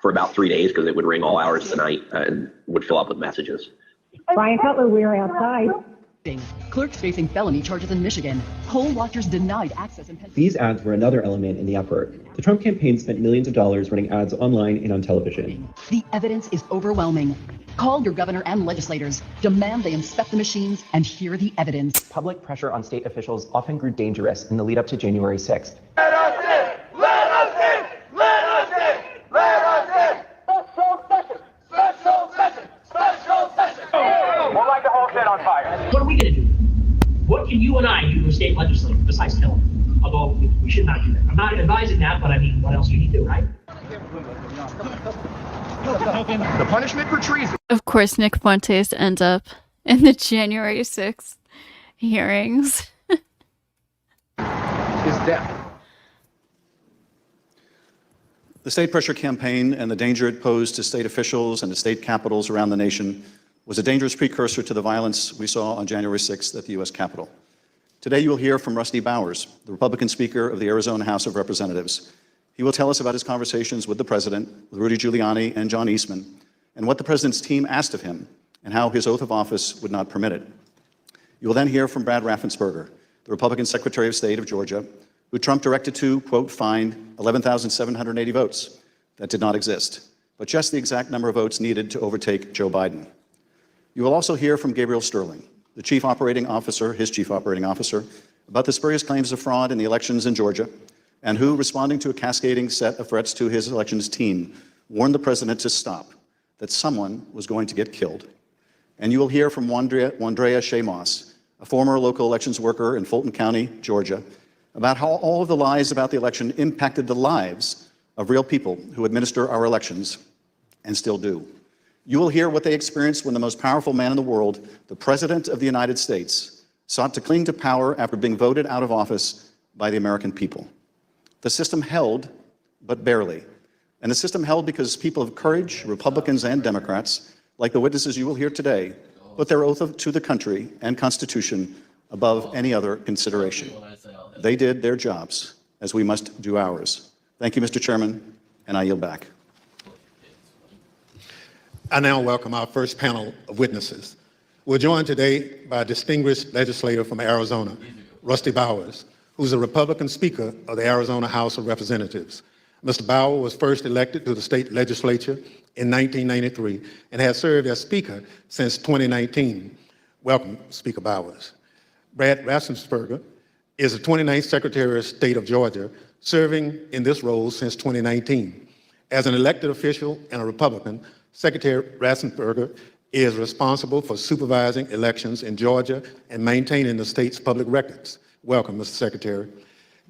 for about 3 days because it would ring all hours of the night and would fill up with messages. Brian Cutler, we are outside. Clerks facing felony charges in Michigan. Poll watchers denied access in Pennsylvania. These ads were another element in the effort. The Trump campaign spent millions of dollars running ads online and on television. The evidence is overwhelming. Call your governor and legislators. Demand they inspect the machines and hear the evidence. Public pressure on state officials often grew dangerous in the lead up to January 6th. Let us in! Let us in! Let us in! Let us in! Special session! Special session! Special session! We'll light the whole shit on fire. What are we going to do? What can you and I do to a state legislature besides kill them? Although we should not do that. I'm not advising that, but I mean, what else can you do, right? The punishment for treason. Of course, Nick Fuentes ends up in the January 6th hearings. Is death. The state pressure campaign and the danger it posed to state officials and to state capitals around the nation was a dangerous precursor to the violence we saw on January 6th at the U.S. Capitol. Today you will hear from Rusty Bowers, the Republican Speaker of the Arizona House of Representatives. He will tell us about his conversations with the President, with Rudy Giuliani and John Eastman, and what the President's team asked of him and how his oath of office would not permit it. You will then hear from Brad Raffensperger, the Republican Secretary of State of Georgia, who Trump directed to, quote, find 11,780 votes. That did not exist, but just the exact number of votes needed to overtake Joe Biden. You will also hear from Gabriel Sterling, the chief operating officer, his chief operating officer, about the spurious claims of fraud in the elections in Georgia, and who, responding to a cascading set of threats to his elections team, warned the president to stop, that someone was going to get killed. And you will hear from Wandrea Shea Moss, a former local elections worker in Fulton County, Georgia, about how all of the lies about the election impacted the lives of real people who administer our elections and still do. You will hear what they experienced when the most powerful man in the world, the President of the United States, sought to cling to power after being voted out of office by the American people. The system held, but barely. And the system held because people of courage, Republicans and Democrats, like the witnesses you will hear today, put their oath to the country and Constitution above any other consideration. They did their jobs, as we must do ours. Thank you, Mr. Chairman, and I yield back. I now welcome our first panel of witnesses. We're joined today by a distinguished legislator from Arizona, Rusty Bowers, who's a Republican Speaker of the Arizona House of Representatives. Mr. Bowers was first elected to the state legislature in 1993 and has served as Speaker since 2019. Welcome, Speaker Bowers. Brad Raffensperger is the 29th Secretary of State of Georgia, serving in this role since 2019. As an elected official and a Republican, Secretary Raffensperger is responsible for supervising elections in Georgia and maintaining the state's public records. Welcome, Mr. Secretary.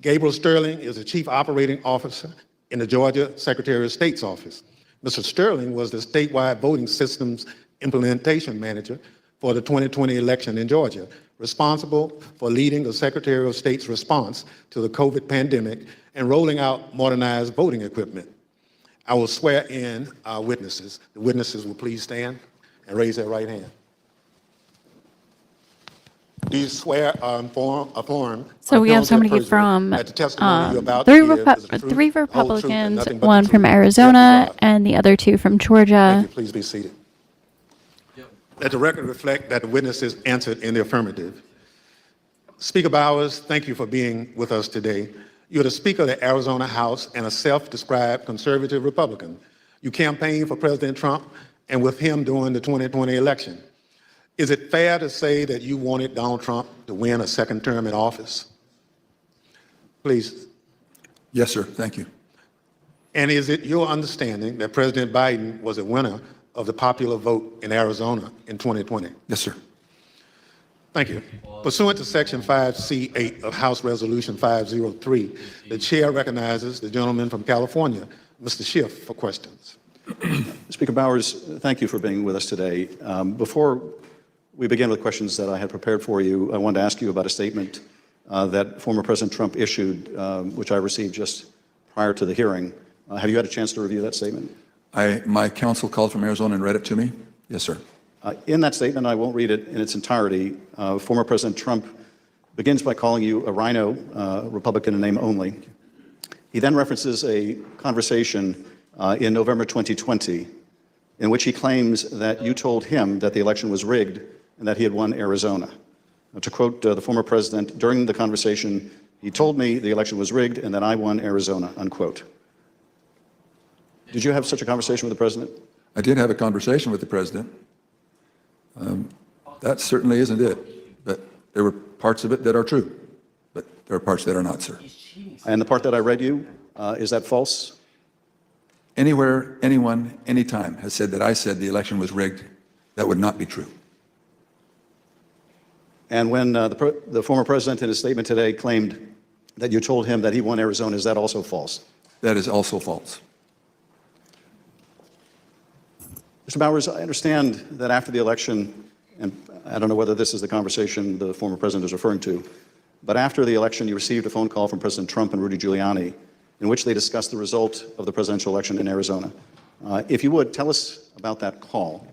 Gabriel Sterling is the Chief Operating Officer in the Georgia Secretary of State's office. Mr. Sterling was the statewide voting systems implementation manager for the 2020 election in Georgia, responsible for leading the Secretary of State's response to the COVID pandemic and rolling out modernized voting equipment. I will swear in our witnesses. The witnesses will please stand and raise their right hand. Do you swear affirm? So we have somebody from three Republicans, one from Arizona, and the other two from Georgia. Please be seated. Let the record reflect that the witnesses answered in the affirmative. Speaker Bowers, thank you for being with us today. You're the Speaker of the Arizona House and a self-described conservative Republican. You campaigned for President Trump and with him during the 2020 election. Is it fair to say that you wanted Donald Trump to win a second term in office? Please. Yes, sir. Thank you. And is it your understanding that President Biden was a winner of the popular vote in Arizona in 2020? Yes, sir. Thank you. Pursuant to Section 5C8 of House Resolution 503, the chair recognizes the gentleman from California, Mr. Schiff, for questions. Speaker Bowers, thank you for being with us today. Before we begin with questions that I had prepared for you, I wanted to ask you about a statement that former President Trump issued, which I received just prior to the hearing. Have you had a chance to review that statement? My counsel called from Arizona and read it to me. Yes, sir. In that statement, I won't read it in its entirety. Former President Trump begins by calling you a rhino, Republican in name only. He then references a conversation in November 2020 in which he claims that you told him that the election was rigged and that he had won Arizona. To quote the former president, during the conversation, he told me the election was rigged and that I won Arizona, unquote. Did you have such a conversation with the president? I did have a conversation with the president. That certainly isn't it, but there were parts of it that are true, but there are parts that are not, sir. And the part that I read you, is that false? Anywhere, anyone, anytime has said that I said the election was rigged, that would not be true. And when the former president in his statement today claimed that you told him that he won Arizona, is that also false? That is also false. Mr. Bowers, I understand that after the election, and I don't know whether this is the conversation the former president is referring to, but after the election, you received a phone call from President Trump and Rudy Giuliani in which they discussed the result of the presidential election in Arizona. If you would, tell us about that call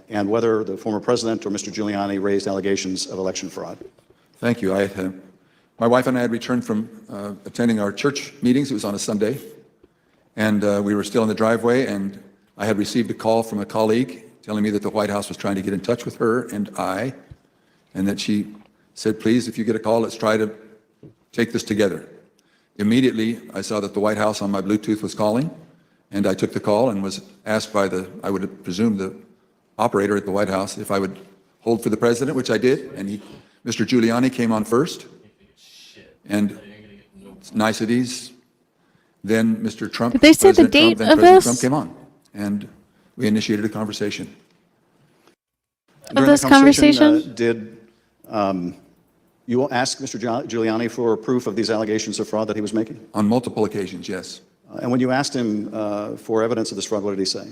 and whether the former president or Mr. Giuliani raised allegations of election fraud. Thank you. My wife and I had returned from attending our church meetings. It was on a Sunday, and we were still in the driveway, and I had received a call from a colleague telling me that the White House was trying to get in touch with her and I, and that she said, please, if you get a call, let's try to take this together. Immediately, I saw that the White House on my Bluetooth was calling, and I took the call and was asked by I would presume, the operator at the White House if I would hold for the president, which I did, and Mr. Giuliani came on first, and niceties. Then Mr. Trump, Did they say the President date Trump, then of President this? Trump came on, and we initiated a conversation. Of this conversation? Did you ask Mr. Giuliani for proof of these allegations of fraud that he was making? On multiple occasions, yes. And when you asked him for evidence of this fraud, what did he say?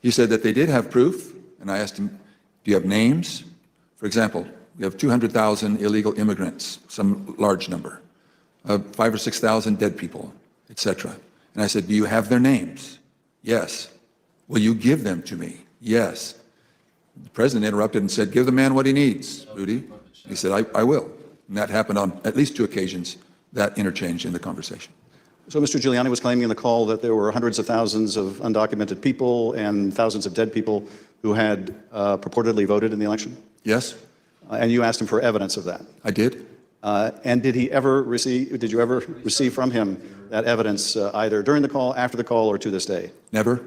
He said that they did have proof, and I asked him, do you have names? For example, we have 200,000 illegal immigrants, some large number, 5,000 or 6,000 dead people, etc. And I said, do you have their names? Yes. Will you give them to me? Yes. The president interrupted and said, give the man what he needs, Rudy. He said, I will. And that happened on at least 2 occasions, that interchange in the conversation. So Mr. Giuliani was claiming in the call that there were hundreds of thousands of undocumented people and thousands of dead people who had purportedly voted in the election? Yes. And you asked him for evidence of that? I did. And did you ever receive from him that evidence either during the call, after the call, or to this day? Never.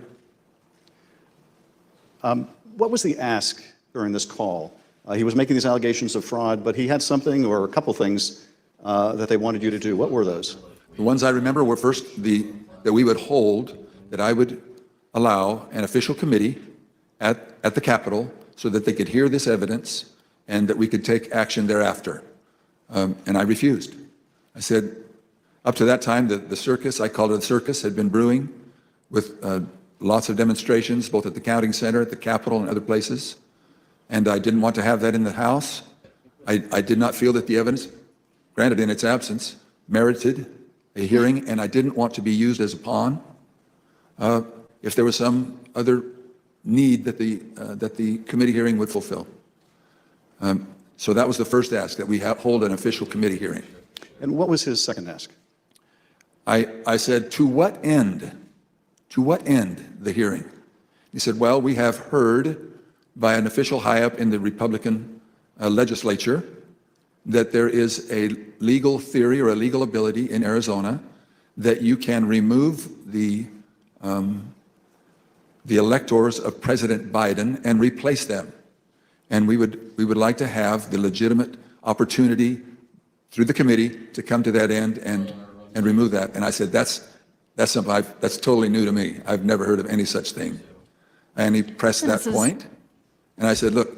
What was the ask during this call? He was making these allegations of fraud, but he had something or a couple things that they wanted you to do. What were those? The ones I remember were first that we would hold, that I would allow an official committee at the Capitol so that they could hear this evidence and that we could take action thereafter. And I refused. I said, up to that time, the circus, I called it a circus, had been brewing with lots of demonstrations, both at the counting center, at the Capitol, and other places. And I didn't want to have that in the House. I did not feel that the evidence, granted in its absence, merited a hearing, and I didn't want to be used as a pawn if there was some other need that the committee hearing would fulfill. So that was the first ask, that we hold an official committee hearing. And what was his second ask? I said, to what end? To what end the hearing? He said, well, we have heard by an official high up in the Republican legislature that there is a legal theory or a legal ability in Arizona that you can remove the electors of President Biden and replace them. And we would like to have the legitimate opportunity through the committee to come to that end and remove that. And I said, that's something that's totally new to me. I've never heard of any such thing. And he pressed that point, and I said, look,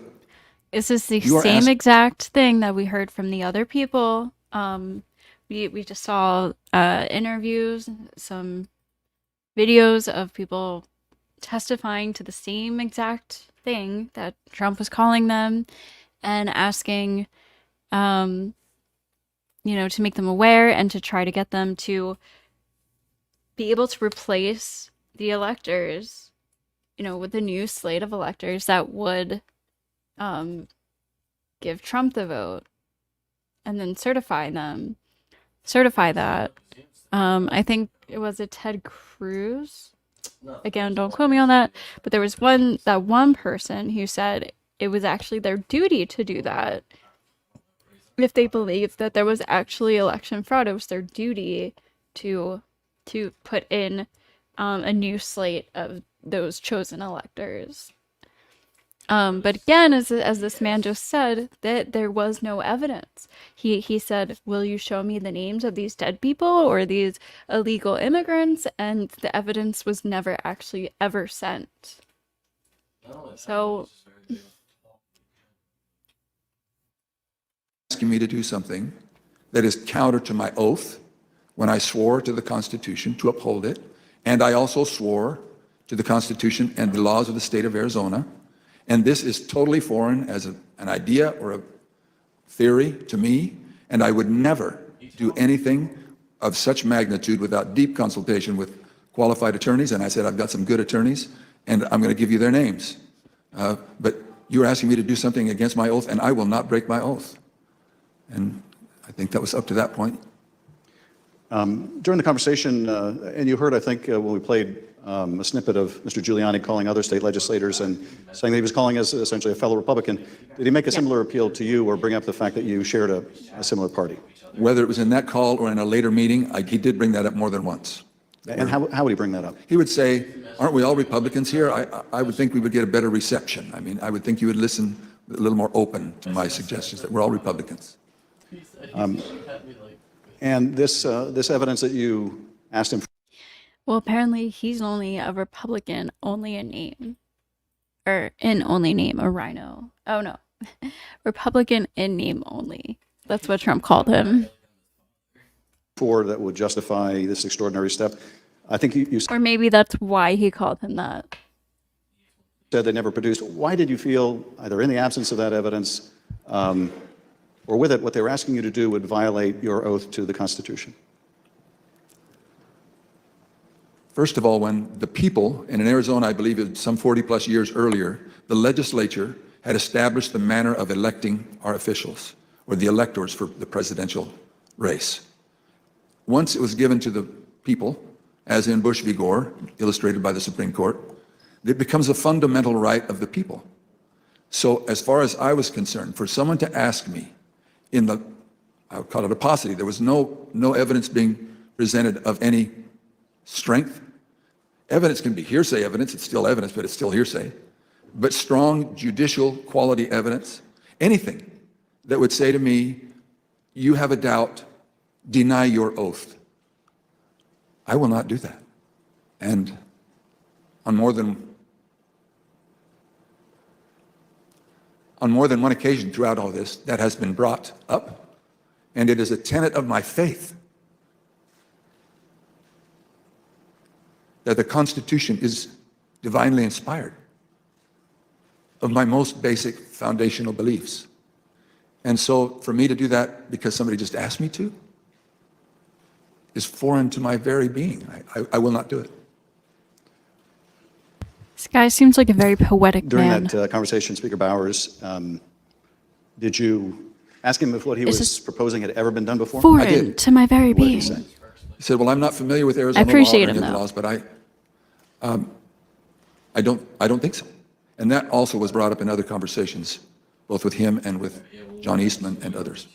is this the same exact thing that we heard from the other people? We just saw interviews, some videos of people testifying to the same exact thing that Trump was calling them and asking, to make them aware and to try to get them to be able to replace the electors, with a new slate of electors that would give Trump the vote and then certify that. I think it was a Ted Cruz. Again, don't quote me on that, but there was one person who said it was actually their duty to do that if they believed that there was actually election fraud, it was their duty to put in a new slate of those chosen electors. But again, as this man just said, that there was no evidence. He said, "Will you show me the names of these dead people or these illegal immigrants?" And the evidence was never actually ever sent. So asking me to do something that is counter to my oath when I swore to the Constitution to uphold it, and I also swore to the Constitution and the laws of the state of Arizona. And this is totally foreign as an idea or a theory to me, and I would never do anything of such magnitude without deep consultation with qualified attorneys. And I said, I've got some good attorneys, and I'm going to give you their names. But you're asking me to do something against my oath, and I will not break my oath. And I think that was up to that point. During the conversation, and you heard, I think, when we played a snippet of Mr. Giuliani calling other state legislators and saying that he was calling us essentially a fellow Republican, did he make a similar appeal to you or bring up the fact that you shared a similar party? Whether it was in that call or in a later meeting, he did bring that up more than once. And how would he bring that up? He would say, aren't we all Republicans here? I would think we would get a better reception. I mean, I would think you would listen a little more open to my suggestions that we're all Republicans. And this evidence that you asked him for. well, apparently he's only a Republican, only in name. Or in only name, a rhino. Oh no. Republican in name only. That's what Trump called him. That would justify this extraordinary step. I think you Or maybe that's why he called him that. said they never produced. Why did you feel, either in the absence of that evidence or with it, what they were asking you to do would violate your oath to the Constitution? First of all, when the people, and in Arizona, I believe it was some 40 plus years earlier, the legislature had established the manner of electing our officials, or the electors for the presidential race. Once it was given to the people, as in Bush v. Gore, illustrated by the Supreme Court, it becomes a fundamental right of the people. So as far as I was concerned, for someone to ask me in the, I would call it a paucity, there was no evidence being presented of any strength. Evidence can be hearsay evidence, it's still evidence, but it's still hearsay. But strong judicial quality evidence, anything that would say to me, you have a doubt, deny your oath. I will not do that. And on more than one occasion throughout all this, that has been brought up, and it is a tenet of my faith that the Constitution is divinely inspired, of my most basic foundational beliefs. And so for me to do that because somebody just asked me to is foreign to my very being. I will not do it. This guy seems like a very poetic During man. that conversation, Speaker Bowers, did you ask him if what he was proposing had ever been done before? Foreign to my very What did being. he say? He said, well, I'm not familiar with Arizona I appreciate law or any him, of the though. laws, but I don't think so. And that also was brought up in other conversations, both with him and with John Eastman and others.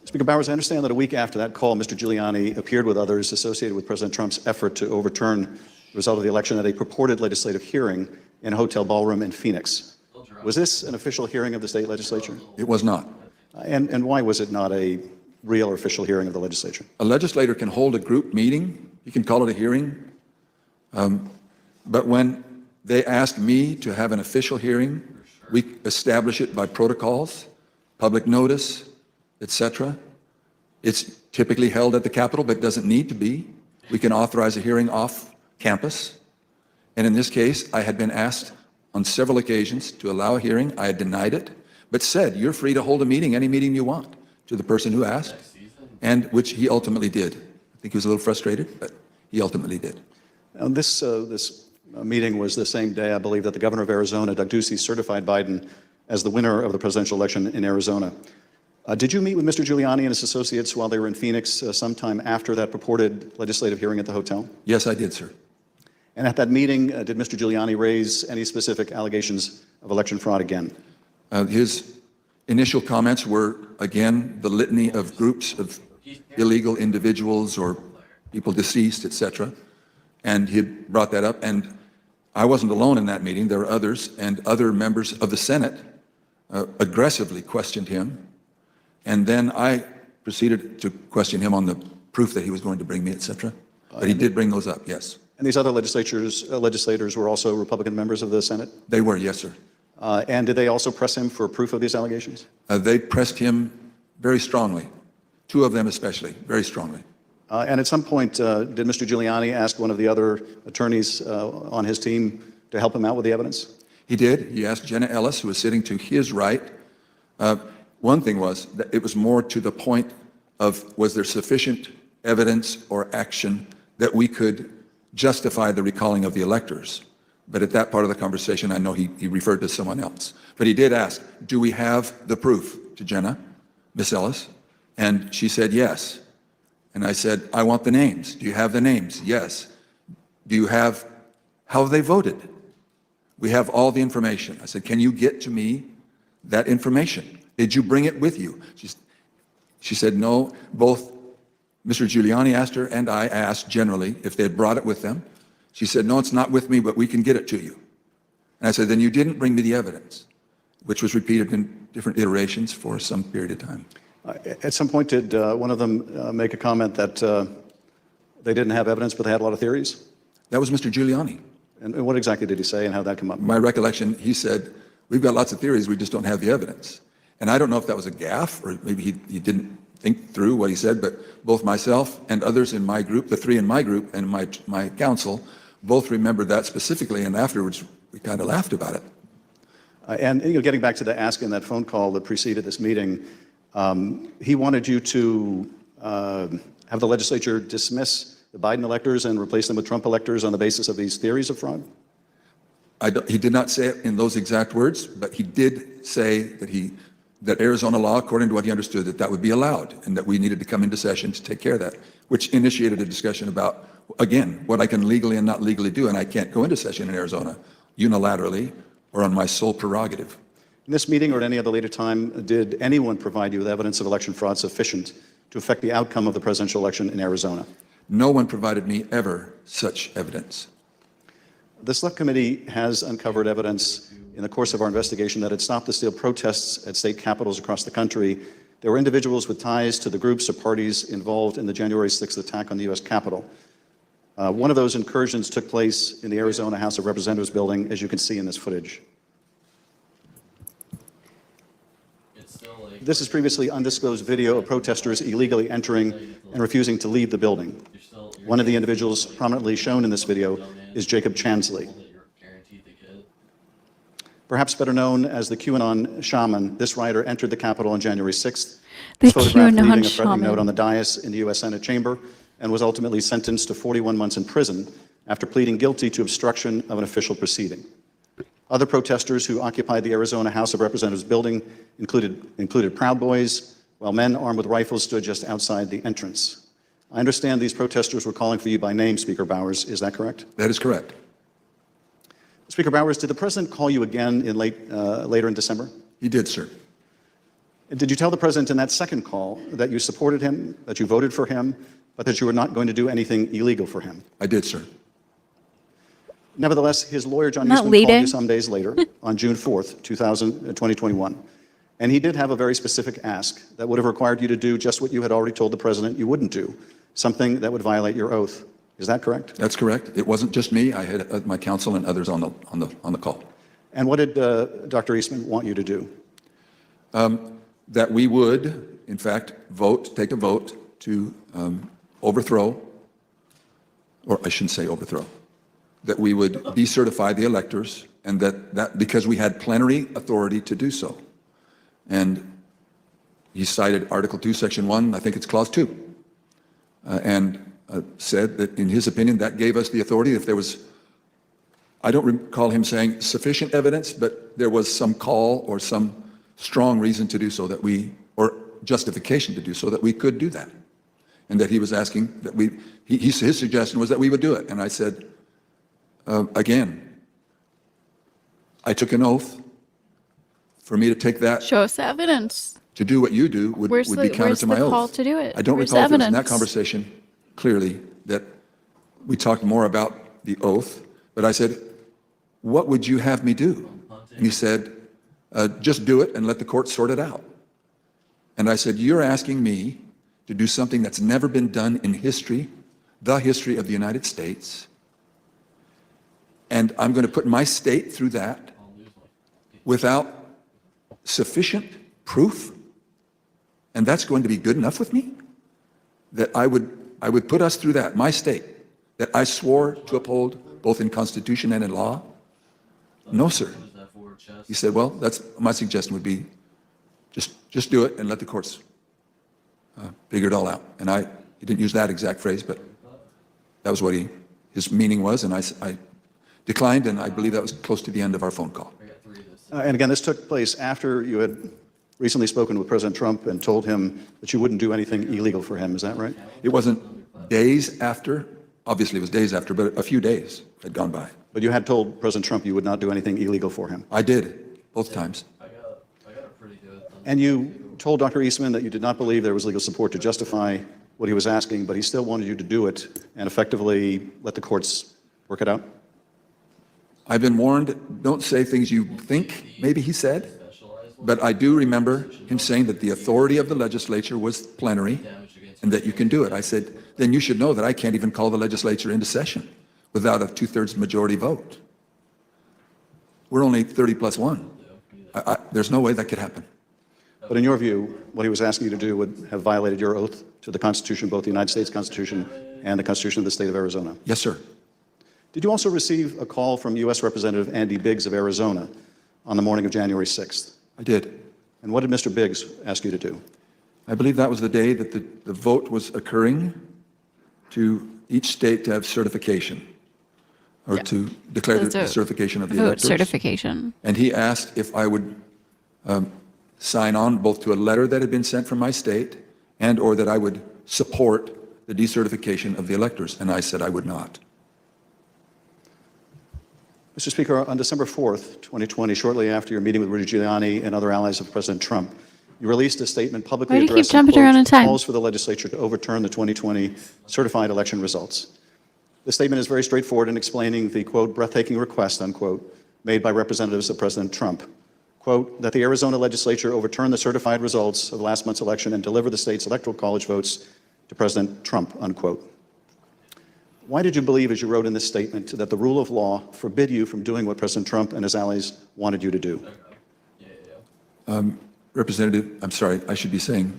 Speaker Bowers, I understand that a week after that call, Mr. Giuliani appeared with others associated with President Trump's effort to overturn the result of the election at a purported legislative hearing in a hotel ballroom in Phoenix. Was this an official hearing of the state legislature? It was not. And why was it not a real or official hearing of the legislature? A legislator can hold a group meeting, you can call it a hearing, but when they ask me to have an official hearing, we establish it by protocols, public notice, etc. It's typically held at the Capitol, but doesn't need to be. We can authorize a hearing off campus. And in this case, I had been asked on several occasions to allow a hearing. I had denied it, but said, you're free to hold a meeting, any meeting you want, to the person who asked, and which he ultimately did. I think he was a little frustrated, but he ultimately did. Now, this meeting was the same day, I believe, that the governor of Arizona, Doug Ducey, certified Biden as the winner of the presidential election in Arizona. Did you meet with Mr. Giuliani and his associates while they were in Phoenix sometime after that purported legislative hearing at the hotel? Yes, I did, sir. And at that meeting, did Mr. Giuliani raise any specific allegations of election fraud again? His initial comments were, again, the litany of groups of illegal individuals or people deceased, etc. And he had brought that up, and I wasn't alone in that meeting. There were others, and other members of the Senate aggressively questioned him. And then I proceeded to question him on the proof that he was going to bring me, etc. But he did bring those up, yes. And these other legislators were also Republican members of the Senate? They were, yes, sir. And did they also press him for proof of these allegations? They pressed him very strongly, two of them especially, very strongly. And at some point, did Mr. Giuliani ask one of the other attorneys on his team to help him out with the evidence? He did. He asked Jenna Ellis, who was sitting to his right. One thing was that it was more to the point of, was there sufficient evidence or action that we could justify the recalling of the electors? But at that part of the conversation, I know he referred to someone else. But he did ask, do we have the proof, to Jenna, Miss Ellis? And she said yes. And I said, I want the names. Do you have the names? Yes. Do you have how they voted? We have all the information. I said, can you get to me that information? Did you bring it with you? She said, no. Both Mr. Giuliani asked her and I asked generally if they had brought it with them. She said, no, it's not with me, but we can get it to you. And I said, then you didn't bring me the evidence, which was repeated in different iterations for some period of time. At some point, did one of them make a comment that they didn't have evidence, but they had a lot of theories? That was Mr. Giuliani. And what exactly did he say, and how did that come up? My recollection, he said, we've got lots of theories, we just don't have the evidence. And I don't know if that was a gaffe, or maybe he didn't think through what he said, but both myself and others in my group, the three in my group and my council, both remembered that specifically, and afterwards we kind of laughed about it. And getting back to the ask in that phone call that preceded this meeting, he wanted you to have the legislature dismiss the Biden electors and replace them with Trump electors on the basis of these theories of fraud? He did not say it in those exact words, but he did say that Arizona law, according to what he understood, that would be allowed, and that we needed to come into session to take care of that, which initiated a discussion about, again, what I can legally and not legally do, and I can't go into session in Arizona unilaterally or on my sole prerogative. In this meeting or at any other later time, did anyone provide you with evidence of election fraud sufficient to affect the outcome of the presidential election in Arizona? No one provided me ever such evidence. The Select Committee has uncovered evidence in the course of our investigation that at Stop the Steal protests at state capitals across the country, there were individuals with ties to the groups or parties involved in the January 6th attack on the U.S. Capitol. One of those incursions took place in the Arizona House of Representatives building, as you can see in this footage. This is previously undisclosed video of protesters illegally entering and refusing to leave the building. One of the individuals prominently shown in this video is Jacob Chansley. Perhaps better known as the QAnon shaman, this rioter entered the Capitol on January 6th, photographed leaving a threatening note on the dais in the U.S. Senate chamber, and was ultimately sentenced to 41 months in prison after pleading guilty to obstruction of an official proceeding. Other protesters who occupied the Arizona House of Representatives building included Proud Boys, while men armed with rifles stood just outside the entrance. I understand these protesters were calling for you by name, Speaker Bowers. Is that correct? That is correct. Speaker Bowers, did the president call you again in later in December? He did, sir. Did you tell the president in that second call that you supported him, that you voted for him, but that you were not going to do anything illegal for him? I did, sir. Nevertheless, his lawyer, John Eastman, called you some days later, on June 4th, 2021, and he did have a very specific ask that would have required you to do just what you had already told the president you wouldn't do, something that would violate your oath. Is that correct? That's correct. It wasn't just me. I had my counsel and others on the call. And what did Dr. Eastman want you to do? That we would, in fact, take a vote to overthrow, or I shouldn't say overthrow, that we would decertify the electors, and that because we had plenary authority to do so. And he cited Article 2, Section 1, I think it's Clause 2, and said that, in his opinion, that gave us the authority. If there was, I don't recall him saying sufficient evidence, but there was some call or some strong reason to do so or justification to do so, that we could do that. And that he was asking that his suggestion was that we would do it. And I said, again, I took an oath for me to take that, Show us the evidence. to do what you do, would be counter to my oath. Call to do it? I don't Where's recall the if it was in that evidence? conversation, clearly, that we talked more about the oath, but I said, what would you have me do? And he said, just do it and let the court sort it out. And I said, you're asking me to do something that's never been done in history, the history of the United States, and I'm going to put my state through that without sufficient proof, and that's going to be good enough with me? That I would put us through that, my state, that I swore to uphold both in Constitution and in law? No, sir. He said, well, that's my suggestion would be just do it and let the courts figure it all out. And he didn't use that exact phrase, but that was what his meaning was, and I declined, and I believe that was close to the end of our phone call. And again, this took place after you had recently spoken with President Trump and told him that you wouldn't do anything illegal for him. Is that right? It wasn't days after. Obviously, it was days after, but a few days had gone by. But you had told President Trump you would not do anything illegal for him. I did, both times. And you told Dr. Eastman that you did not believe there was legal support to justify what he was asking, but he still wanted you to do it and effectively let the courts work it out? I've been warned, don't say things you think, maybe he said, but I do remember him saying that the authority of the legislature was plenary and that you can do it. I said, then you should know that I can't even call the legislature into session without a 2/3 majority vote. We're only 30 plus 1. There's no way that could happen. But in your view, what he was asking you to do would have violated your oath to the Constitution, both the United States Constitution and the Constitution of the state of Arizona? Yes, sir. Did you also receive a call from U.S. Representative Andy Biggs of Arizona on the morning of January 6th? I did. And what did Mr. Biggs ask you to do? I believe that was the day that the vote was occurring to each state to have certification, or to declare the certification of the vote electors. certification. And he asked if I would sign on both to a letter that had been sent from my state and or that I would support the decertification of the electors. And I said I would not. Mr. Speaker, on December 4th, 2020, shortly after your meeting with Rudy Giuliani and other allies of President Trump, you released a statement publicly Why do you keep addressing, jumping around in time? calls for the legislature to overturn the 2020 certified election results. The statement is very straightforward in explaining the, quote, breathtaking request, unquote, made by representatives of President Trump, quote, that the Arizona legislature overturn the certified results of last month's election and deliver the state's electoral college votes to President Trump, unquote. Why did you believe, as you wrote in this statement, that the rule of law forbid you from doing what President Trump and his allies wanted you to do? Representative, I'm sorry, I should be saying,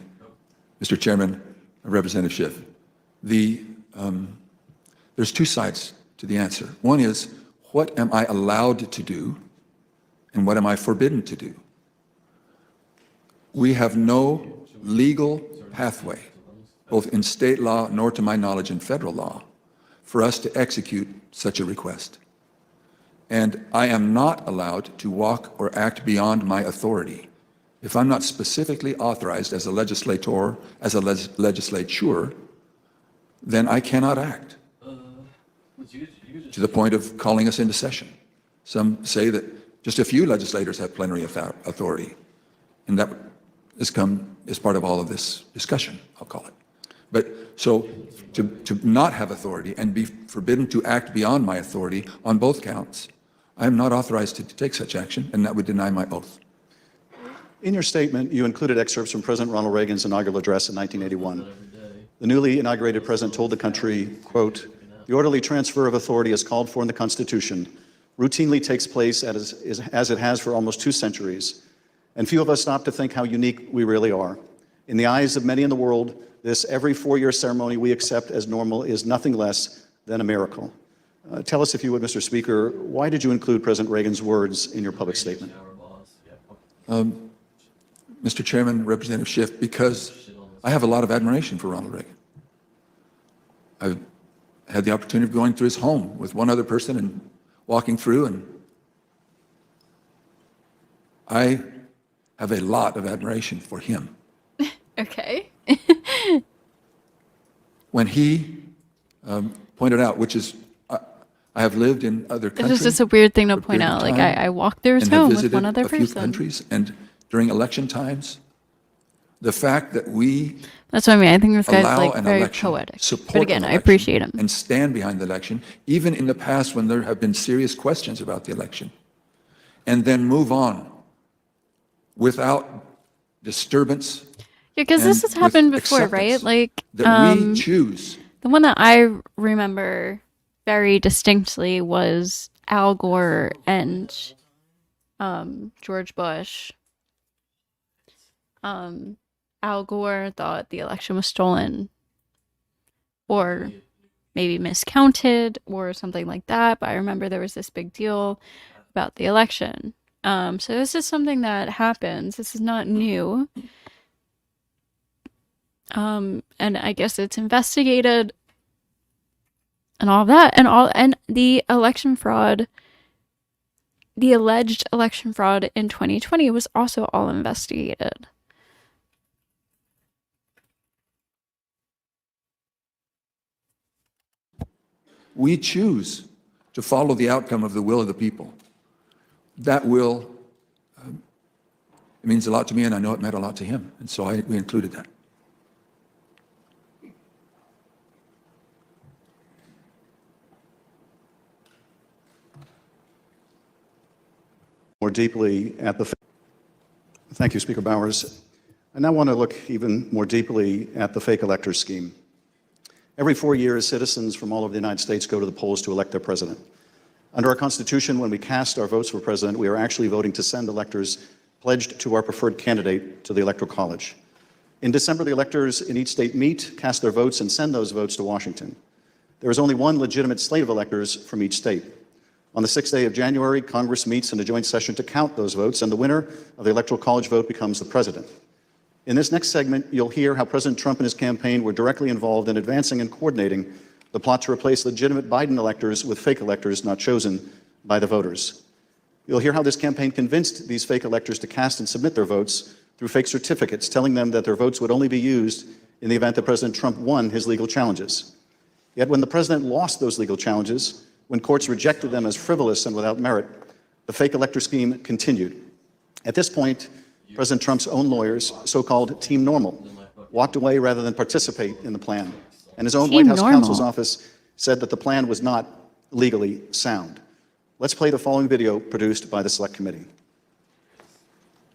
Mr. Chairman, Representative Schiff, there's two sides to the answer. One is, what am I allowed to do, and what am I forbidden to do? We have no legal pathway, both in state law nor to my knowledge in federal law, for us to execute such a request. And I am not allowed to walk or act beyond my authority. If I'm not specifically authorized as a legislator, as a legislature, then I cannot act to the point of calling us into session. Some say that just a few legislators have plenary authority, and that has come as part of all of this discussion, I'll call it. But so to not have authority and be forbidden to act beyond my authority on both counts, I am not authorized to take such action, and that would deny my oath. In your statement, you included excerpts from President Ronald Reagan's inaugural address in 1981. The newly inaugurated president told the country, quote, the orderly transfer of authority as called for in the Constitution routinely takes place as it has for almost 2 centuries, and few of us stop to think how unique we really are. In the eyes of many in the world, this every 4-year ceremony we accept as normal is nothing less than a miracle. Tell us, if you would, Mr. Speaker, why did you include President Reagan's words in your public statement? Mr. Chairman, Representative Schiff, because I have a lot of admiration for Ronald Reagan. I've had the opportunity of going through his home with one other person and walking through, and I have a lot of admiration for him. Okay. When he pointed out, which is, I have lived in other It's countries. just a weird thing to for a point period of out. Like, time I walked through his and have home with visited one other a few person. countries, and during election times, the fact that we That's what I mean. I think this guy's allow like an very election, poetic. support But again, an I election, appreciate him. and stand behind the election, even in the past when there have been serious questions about the election, and then move on without disturbance. Yeah, because this has and with happened before, right? acceptance Like, that we choose. the one that I remember very distinctly was Al Gore and George Bush. Al Gore thought the election was stolen or maybe miscounted or something like that. But I remember there was this big deal about the election. So this is something that happens. This is not new. And I guess it's investigated and all of that, and the election fraud, the alleged election fraud in 2020 was also all investigated. We choose to follow the outcome of the will of the people. That will, it means a lot to me, and I know it meant a lot to him, and so we included that. More deeply at the. Thank you, Speaker Bowers. I now want to look even more deeply at the fake electors scheme. Every 4 years, citizens from all over the United States go to the polls to elect their president. Under our Constitution, when we cast our votes for president, we are actually voting to send electors pledged to our preferred candidate to the Electoral College. In December, the electors in each state meet, cast their votes, and send those votes to Washington. There is only one legitimate slate of electors from each state. On the 6th day of January, Congress meets in a joint session to count those votes, and the winner of the Electoral College vote becomes the president. In this next segment, you'll hear how President Trump and his campaign were directly involved in advancing and coordinating the plot to replace legitimate Biden electors with fake electors not chosen by the voters. You'll hear how this campaign convinced these fake electors to cast and submit their votes through fake certificates, telling them that their votes would only be used in the event that President Trump won his legal challenges. Yet when the president lost those legal challenges, when courts rejected them as frivolous and without merit, the fake elector scheme continued. At this point, President Trump's own lawyers, so-called Team Normal, walked away rather than participate in the plan. And his own White House counsel's office said that the plan was not legally sound. Let's play the following video produced by the Select Committee.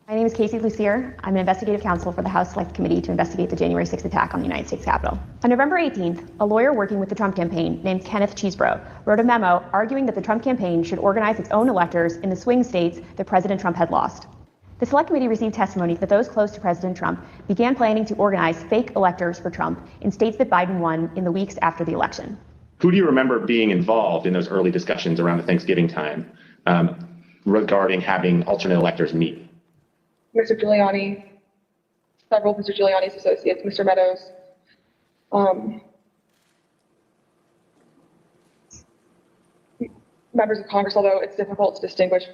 My name is Casey Lucier. I'm an investigative counsel for the House Select Committee to investigate the January 6th attack on the United States Capitol. On November 18th, a lawyer working with the Trump campaign named Kenneth Cheesebro wrote a memo arguing that the Trump campaign should organize its own electors in the swing states that President Trump had lost. The Select Committee received testimony that those close to President Trump began planning to organize fake electors for Trump in states that Biden won in the weeks after the election. Who do you remember being involved in those early discussions around the Thanksgiving time regarding having alternate electors meet? Mr. Giuliani, several of Mr. Giuliani's associates, Mr. Meadows. Members of Congress, although it's difficult to distinguish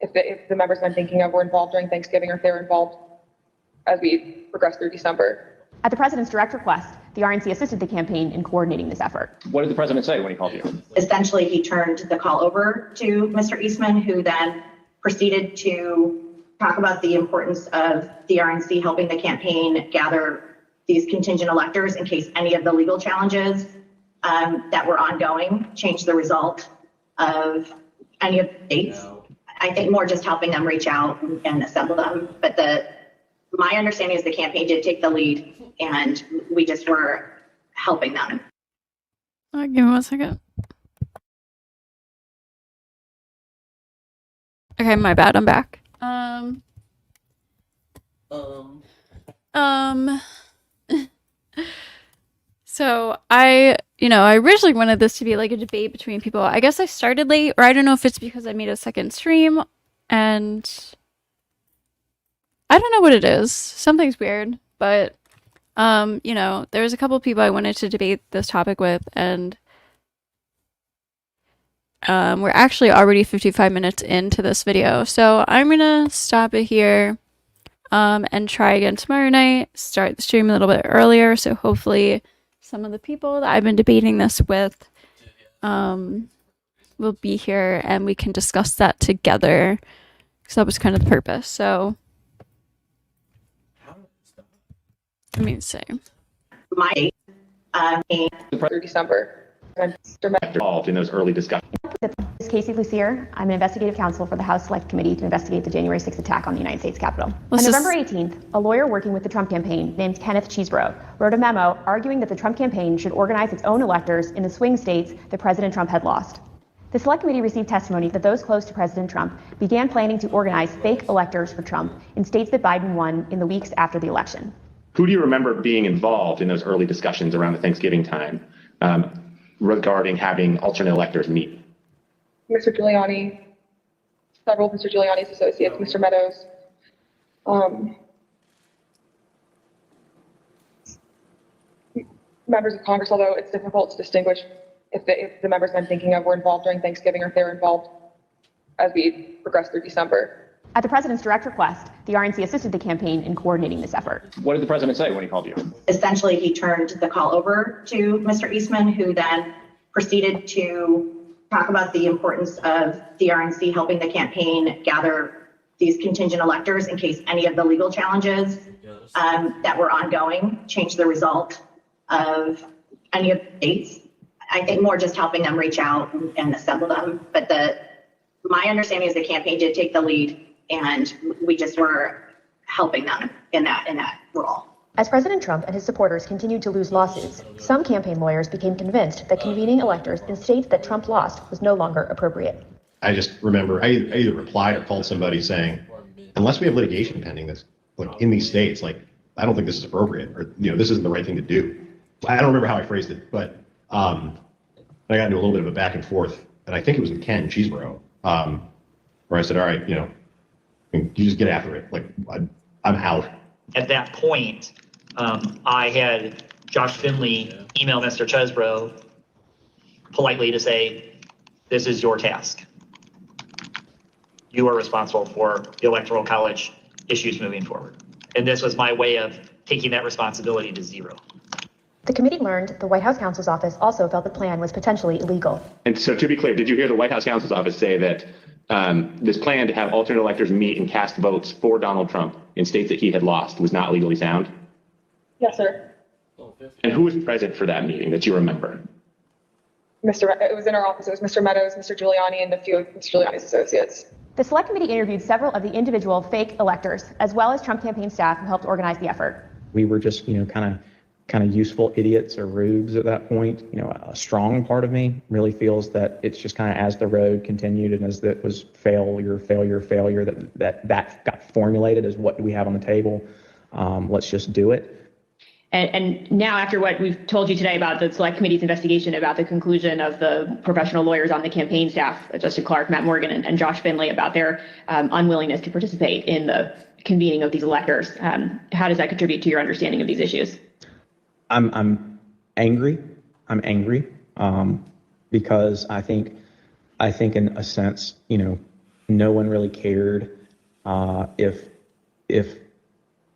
if the members I'm thinking of were involved during Thanksgiving or if they were involved as we progress through December. At the president's direct request, the RNC assisted the campaign in coordinating this effort. What did the president say when he called you? Essentially, he turned the call over to Mr. Eastman, who then proceeded to talk about the importance of the RNC helping the campaign gather these contingent electors in case any of the legal challenges that were ongoing changed the result of any of the states. I think more just helping them reach out and assemble them. But my understanding is the campaign did take the lead and we just were helping them. Give me 1 second. Okay, my bad. I'm back. So I originally wanted this to be like a debate between people. I guess I started late, or I don't know if it's because I made a second stream and I don't know what it is. Something's weird, but there's a couple of people I wanted to debate this topic with, and we're actually already 55 minutes into this video, so I'm gonna stop it here and try again tomorrow night, start the stream a little bit earlier, so hopefully some of the people that I've been debating this with will will be here and we can discuss that together, because that was kind of the purpose. So, I mean, same. My through December. Involved in those early discussions. This is Casey Lucier. I'm an investigative counsel for the House Select Committee to investigate the January 6th attack on the United States Capitol. On November 18th, a lawyer working with the Trump campaign named Kenneth Chesebro wrote a memo arguing that the Trump campaign should organize its own electors in the swing states that President Trump had lost. The Select Committee received testimony that those close to President Trump began planning to organize fake electors for Trump in states that Biden won in the weeks after the election. Who do you remember being involved in those early discussions around the Thanksgiving time regarding having alternate electors meet? Mr. Giuliani, several of Mr. Giuliani's associates, Mr. Meadows. Members of Congress, although it's difficult to distinguish if the members I'm thinking of were involved during Thanksgiving or if they were involved as we progress through December. At the president's direct request, the RNC assisted the campaign in coordinating this effort. What did the president say when he called you? Essentially, he turned the call over to Mr. Eastman, who then proceeded to talk about the importance of the RNC helping the campaign gather these contingent electors in case any of the legal challenges that were ongoing changed the result of any of the states. I think more just helping them reach out and assemble them. But my understanding is the campaign did take the lead, and we just were helping them in that role. As President Trump and his supporters continued to lose lawsuits, some campaign lawyers became convinced that convening electors in states that Trump lost was no longer appropriate. I just remember I either replied or called somebody saying, unless we have litigation pending this, like in these states, like I don't think this is appropriate, or this isn't the right thing to do. I don't remember how I phrased it, but I got into a little bit of a back and forth, and I think it was with Ken Chesebro, where I said, all right, you just get after it. Like I'm out. At that point, I had Josh Finley email Mr. Chesebro politely to say, this is your task. You are responsible for the Electoral College issues moving forward. And this was my way of taking that responsibility to zero. The committee learned the White House counsel's office also felt the plan was potentially illegal. And so to be clear, did you hear the White House counsel's office say that this plan to have alternate electors meet and cast votes for Donald Trump in states that he had lost was not legally sound? Yes, sir. And who was present for that meeting that you remember? It was in our office. It was Mr. Meadows, Mr. Giuliani, and a few of Mr. Giuliani's associates. The Select Committee interviewed several of the individual fake electors, as well as Trump campaign staff who helped organize the effort. We were just, kind of useful idiots or rubes at that point. A strong part of me really feels that it's just kind of as the road continued and as it was failure, that got formulated as what do we have on the table. Let's just do it. And now, after what we've told you today about the Select Committee's investigation about the conclusion of the professional lawyers on the campaign staff, Justin Clark, Matt Morgan, and Josh Finley, about their unwillingness to participate in the convening of these electors, how does that contribute to your understanding of these issues? I'm angry. Because I think in a sense, no one really cared if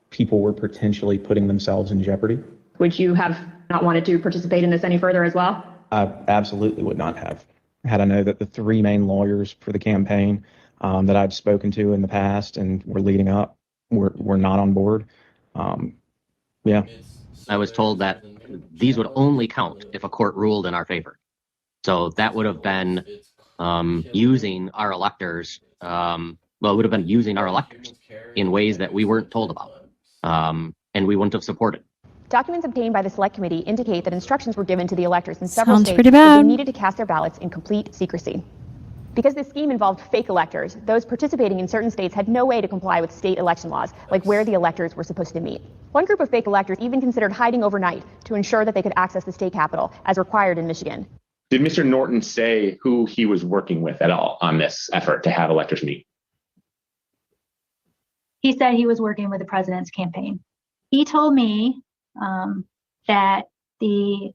people were potentially putting themselves in jeopardy. Would you have not wanted to participate in this any further as well? I absolutely would not have. Had I known that the three main lawyers for the campaign that I've spoken to in the past and were leading up were not on board. Yeah. I was told that these would only count if a court ruled in our favor. So that would have been using our electors. It would have been using our electors in ways that we weren't told about, and we wouldn't have supported. Documents obtained by the Select Committee indicate that instructions were given to the electors in several Sounds states pretty that bad. they needed to cast their ballots in complete secrecy. Because this scheme involved fake electors, those participating in certain states had no way to comply with state election laws, like where the electors were supposed to meet. One group of fake electors even considered hiding overnight to ensure that they could access the state capitol, as required in Michigan. Did Mr. Norton say who he was working with at all on this effort to have electors meet? He said he was working with the president's campaign. He told me that the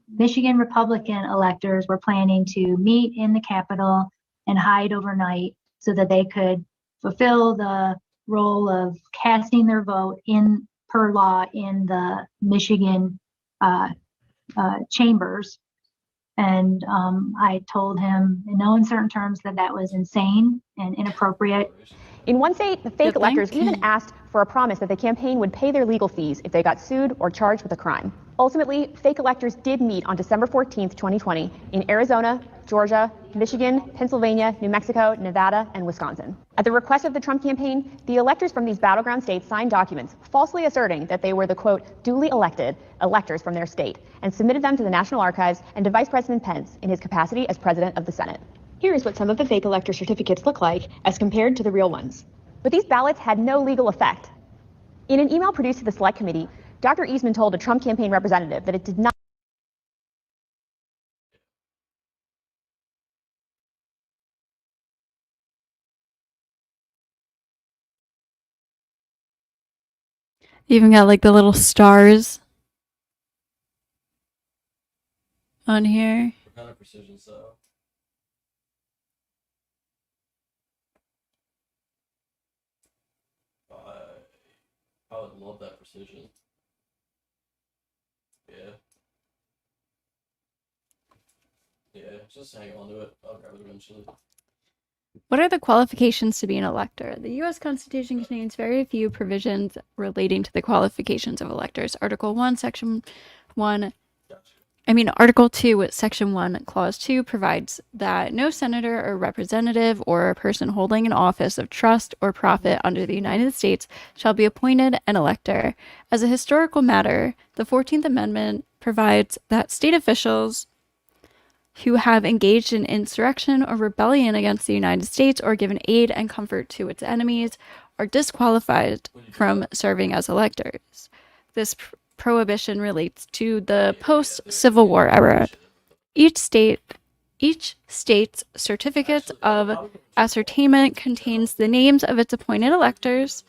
Michigan Republican electors were planning to meet in the Capitol and hide overnight so that they could fulfill the role of casting their vote per law in the Michigan chambers And I told him in no uncertain terms that that was insane and inappropriate. In one state, the fake Good thing. electors even asked for a promise that the campaign would pay their legal fees if they got sued or charged with a crime. Ultimately, fake electors did meet on December 14th, 2020 in Arizona, Georgia, Michigan, Pennsylvania, New Mexico, Nevada, and Wisconsin. At the request of the Trump campaign, the electors from these battleground states signed documents falsely asserting that they were the, quote, duly elected electors from their state and submitted them to the National Archives and to Vice President Pence in his capacity as President of the Senate. Here is what some of the fake elector certificates look like as compared to the real ones. But these ballots had no legal effect. In an email produced to the Select Committee, Dr. Eastman told a Trump campaign representative that it did not Even got like the little stars on here. What kind of precision, so? I would love that precision. Yeah. Yeah, just hang on to it. I'll grab it eventually. What are the qualifications to be an elector? The U.S. Constitution contains very few provisions relating to the qualifications of electors. Article 2, Section 1, Clause 2 provides that no senator or representative or a person holding an office of trust or profit under the United States shall be appointed an elector. As a historical matter, the 14th Amendment provides that state officials who have engaged in insurrection or rebellion against the United States or given aid and comfort to its enemies are disqualified from serving as electors. This prohibition relates to the post-Civil War era. Each state's certificate of ascertainment contains the names of its appointed electors.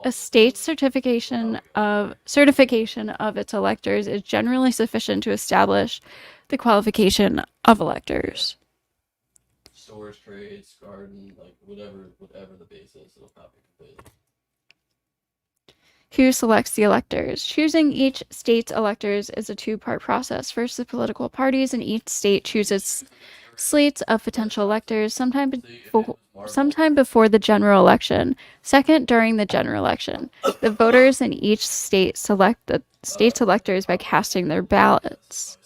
A state's certification of its electors is generally sufficient to establish the qualification of electors. Stores, trades, garden, like whatever the base is, it'll copy completely. Who selects the electors? Choosing each state's electors is a two-part process. First, the political parties in each state chooses slates of potential electors sometime before the general election. Second, during the general election. The voters in each state select the state's electors by casting their ballots.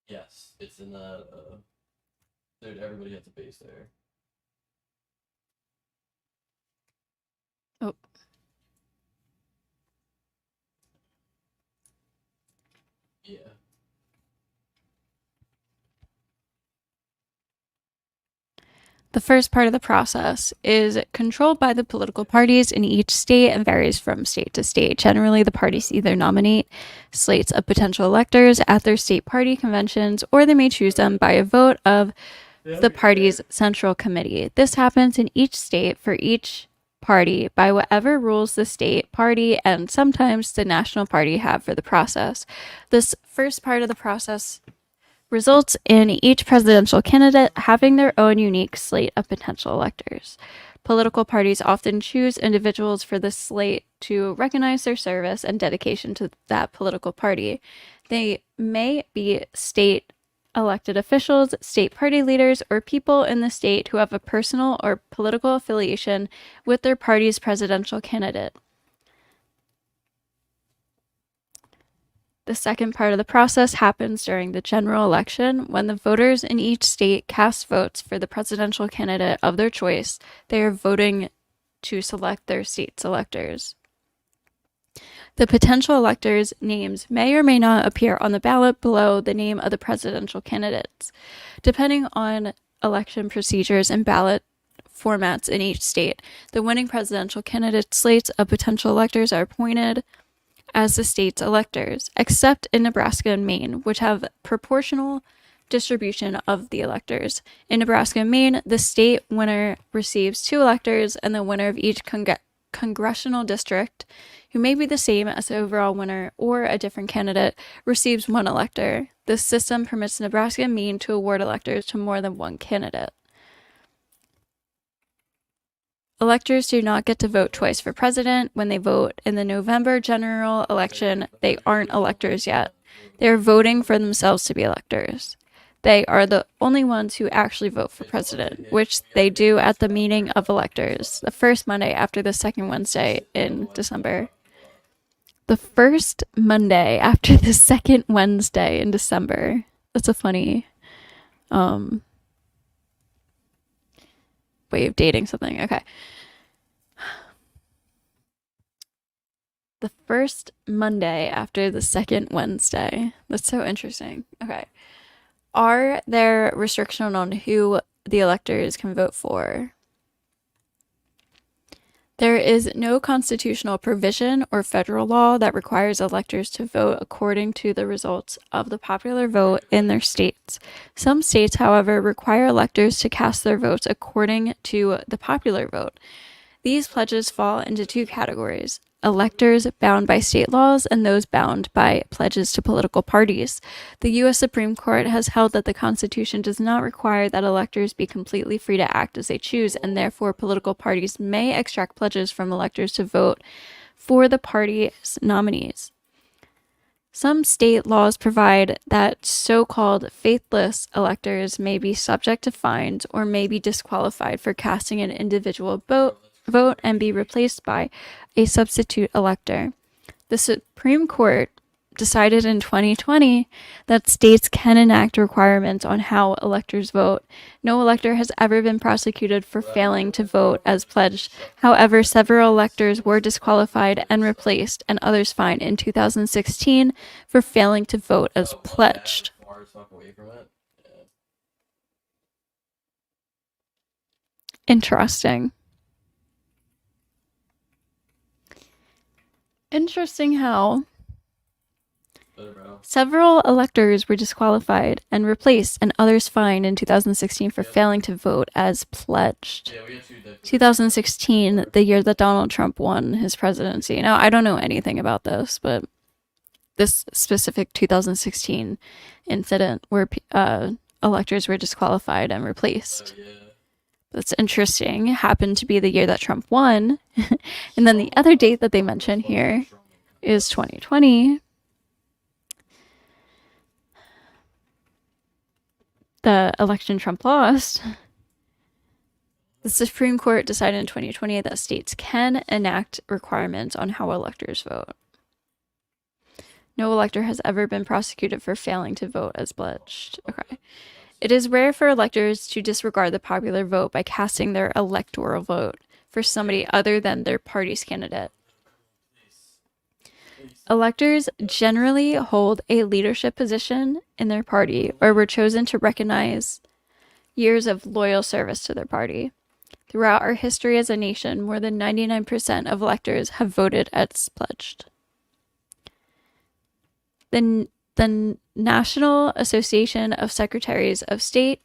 Yes, it's in the. Dude, everybody has a base there. Oh. Yeah. The first part of the process is controlled by the political parties in each state and varies from state to state. Generally, the parties either nominate slates of potential electors at their state party conventions, or they may choose them by a vote of the party's central committee. This happens in each state for each party by whatever rules the state party and sometimes the national party have for the process. This first part of the process results in each presidential candidate having their own unique slate of potential electors. Political parties often choose individuals for this slate to recognize their service and dedication to that political party. They may be state elected officials, state party leaders, or people in the state who have a personal or political affiliation with their party's presidential candidate. The second part of the process happens during the general election. When the voters in each state cast votes for the presidential candidate of their choice, they are voting to select their state's electors. The potential electors' names may or may not appear on the ballot below the name of the presidential candidates, depending on election procedures and ballot formats in each state. The winning presidential candidate slates of potential electors are appointed as the state's electors, except in Nebraska and Maine, which have proportional distribution of the electors. In Nebraska and Maine, the state winner receives 2 electors, and the winner of each congressional district, who may be the same as the overall winner or a different candidate, receives 1 elector. This system permits Nebraska and Maine to award electors to more than one candidate. Electors do not get to vote twice for president. When they vote in the November general election, they aren't electors yet. They're voting for themselves to be electors. They are the only ones who actually vote for president, which they do at the meeting of electors, the first Monday after the second Wednesday in December. The first Monday after the second Wednesday in December. That's a funny way of dating something. Okay. The first Monday after the second Wednesday. That's so interesting. Okay. Are there restrictions on who the electors can vote for? There is no constitutional provision or federal law that requires electors to vote according to the results of the popular vote in their states. Some states, however, require electors to cast their votes according to the popular vote. These pledges fall into two categories: electors bound by state laws and those bound by pledges to political parties. The U.S. Supreme Court has held that the Constitution does not require that electors be completely free to act as they choose, and therefore political parties may extract pledges from electors to vote for the party's nominees. Some state laws provide that so-called faithless electors may be subject to fines or may be disqualified for casting an individual vote and be replaced by a substitute elector. The Supreme Court decided in 2020 that states can enact requirements on how electors vote. No elector has ever been prosecuted for failing to vote as pledged. However, several electors were disqualified and replaced, and others fined in 2016 for failing to vote as pledged. Interesting. Interesting how several electors were disqualified and replaced, and others fined in 2016 for failing to vote as pledged. 2016, the year that Donald Trump won his presidency. Now, I don't know anything about this, but this specific 2016 incident where electors were disqualified and replaced. That's interesting. It happened to be the year that Trump won. And then the other date that they mention here is 2020. The election Trump lost. The Supreme Court decided in 2020 that states can enact requirements on how electors vote. No elector has ever been prosecuted for failing to vote as pledged. Okay. It is rare for electors to disregard the popular vote by casting their electoral vote for somebody other than their party's candidate. Electors generally hold a leadership position in their party or were chosen to recognize years of loyal service to their party. Throughout our history as a nation, more than 99% of electors have voted as pledged. The National Association of Secretaries of State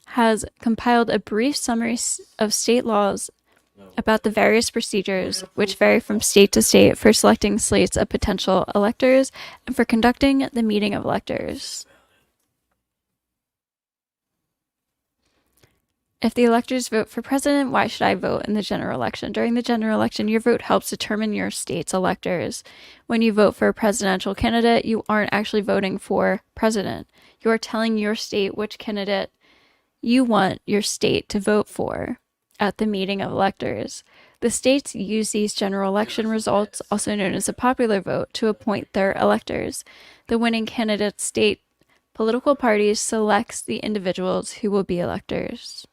has compiled a brief summary of state laws about the various procedures, which vary from state to state, for selecting slates of potential electors and for conducting the meeting of electors. If the electors vote for president, why should I vote in the general election? During the general election, your vote helps determine your state's electors. When you vote for a presidential candidate, you aren't actually voting for president. You are telling your state which candidate you want your state to vote for at the meeting of electors. The states use these general election results, also known as a popular vote, to appoint their electors. The winning candidate's state political party selects the individuals who will be electors.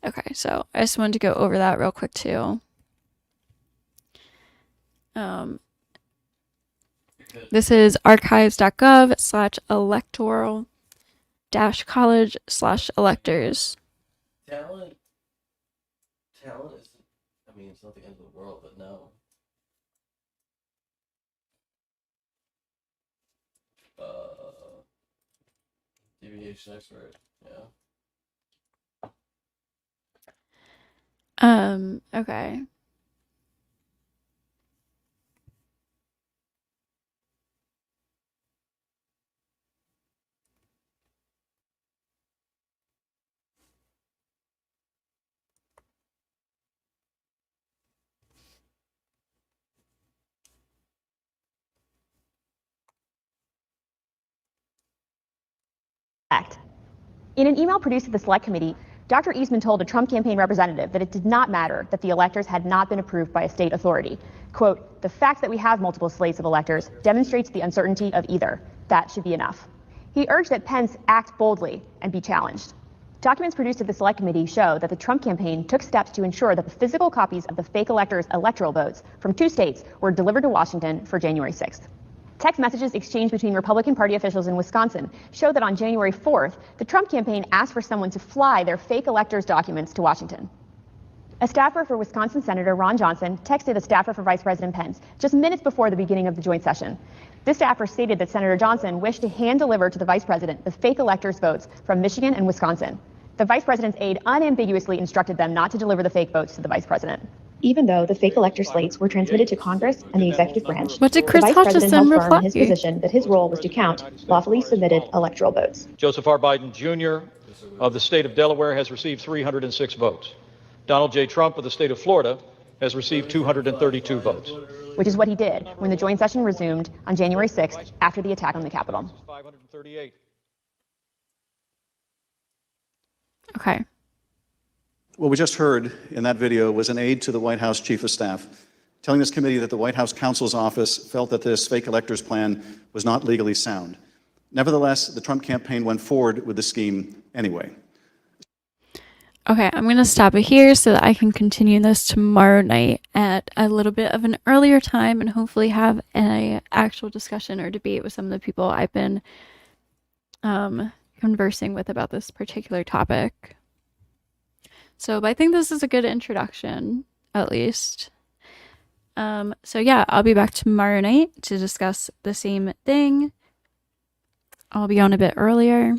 Okay, so I just wanted to go over that real quick too. This is archives.gov/electoral-college/electors. Talent is, I mean, it's not the end of the world, but no. Deviation expert, yeah. Okay. In an email produced to the Select Committee, Dr. Eastman told a Trump campaign representative that it did not matter that the electors had not been approved by a state authority. Quote, "The fact that we have multiple slates of electors demonstrates the uncertainty of either. That should be enough." He urged that Pence act boldly and be challenged. Documents produced to the Select Committee show that the Trump campaign took steps to ensure that the physical copies of the fake electors' electoral votes from 2 states were delivered to Washington for January 6th. Text messages exchanged between Republican Party officials in Wisconsin show that on January 4th, the Trump campaign asked for someone to fly their fake electors' documents to Washington. A staffer for Wisconsin Senator Ron Johnson texted a staffer for Vice President Pence just minutes before the beginning of the joint session. This staffer stated that Senator Johnson wished to hand deliver to the Vice President the fake electors' votes from Michigan and Wisconsin. The Vice President's aide unambiguously instructed them not to deliver the fake votes to the Vice President. Even though the fake elector slates were transmitted to Congress and the executive branch, What did the Chris Vice President Hutchison held firm in his reply? position that his role was to count lawfully submitted electoral votes. Joseph R. Biden Jr. of the state of Delaware has received 306 votes. Donald J. Trump of the state of Florida has received 232 votes. Which is what he did when the joint session resumed on January 6th after the attack on the Capitol. 538. Okay. What we just heard in that video was an aide to the White House Chief of Staff telling this committee that the White House counsel's office felt that this fake electors plan was not legally sound. Nevertheless, the Trump campaign went forward with the scheme anyway. Okay, I'm going to stop it here so that I can continue this tomorrow night at a little bit of an earlier time and hopefully have an actual discussion or debate with some of the people I've been conversing with about this particular topic. So, but I think this is a good introduction, at least. So yeah, I'll be back tomorrow night to discuss the same thing. I'll be on a bit earlier.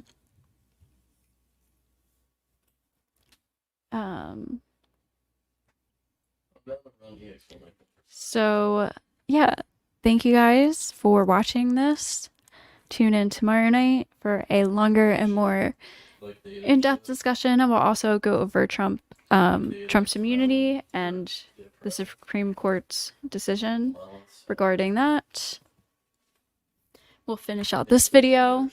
So yeah, thank you guys for watching this. Tune in tomorrow night for a longer and more in-depth discussion, and we'll also go over Trump's immunity and the Supreme Court's decision regarding that. We'll finish out this video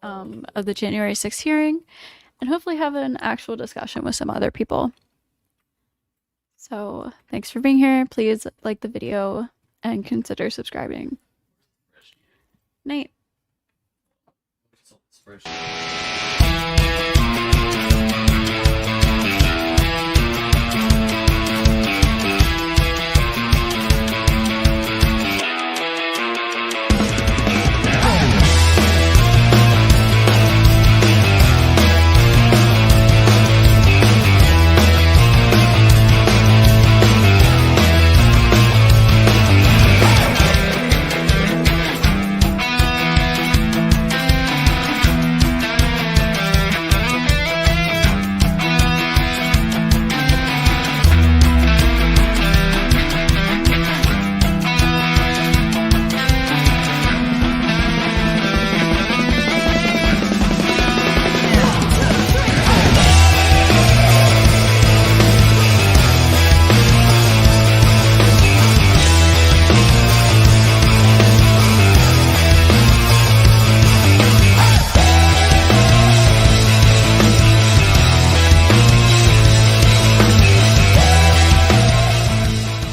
of the January 6th hearing and hopefully have an actual discussion with some other people. So thanks for being here. Please like the video and consider subscribing. Night.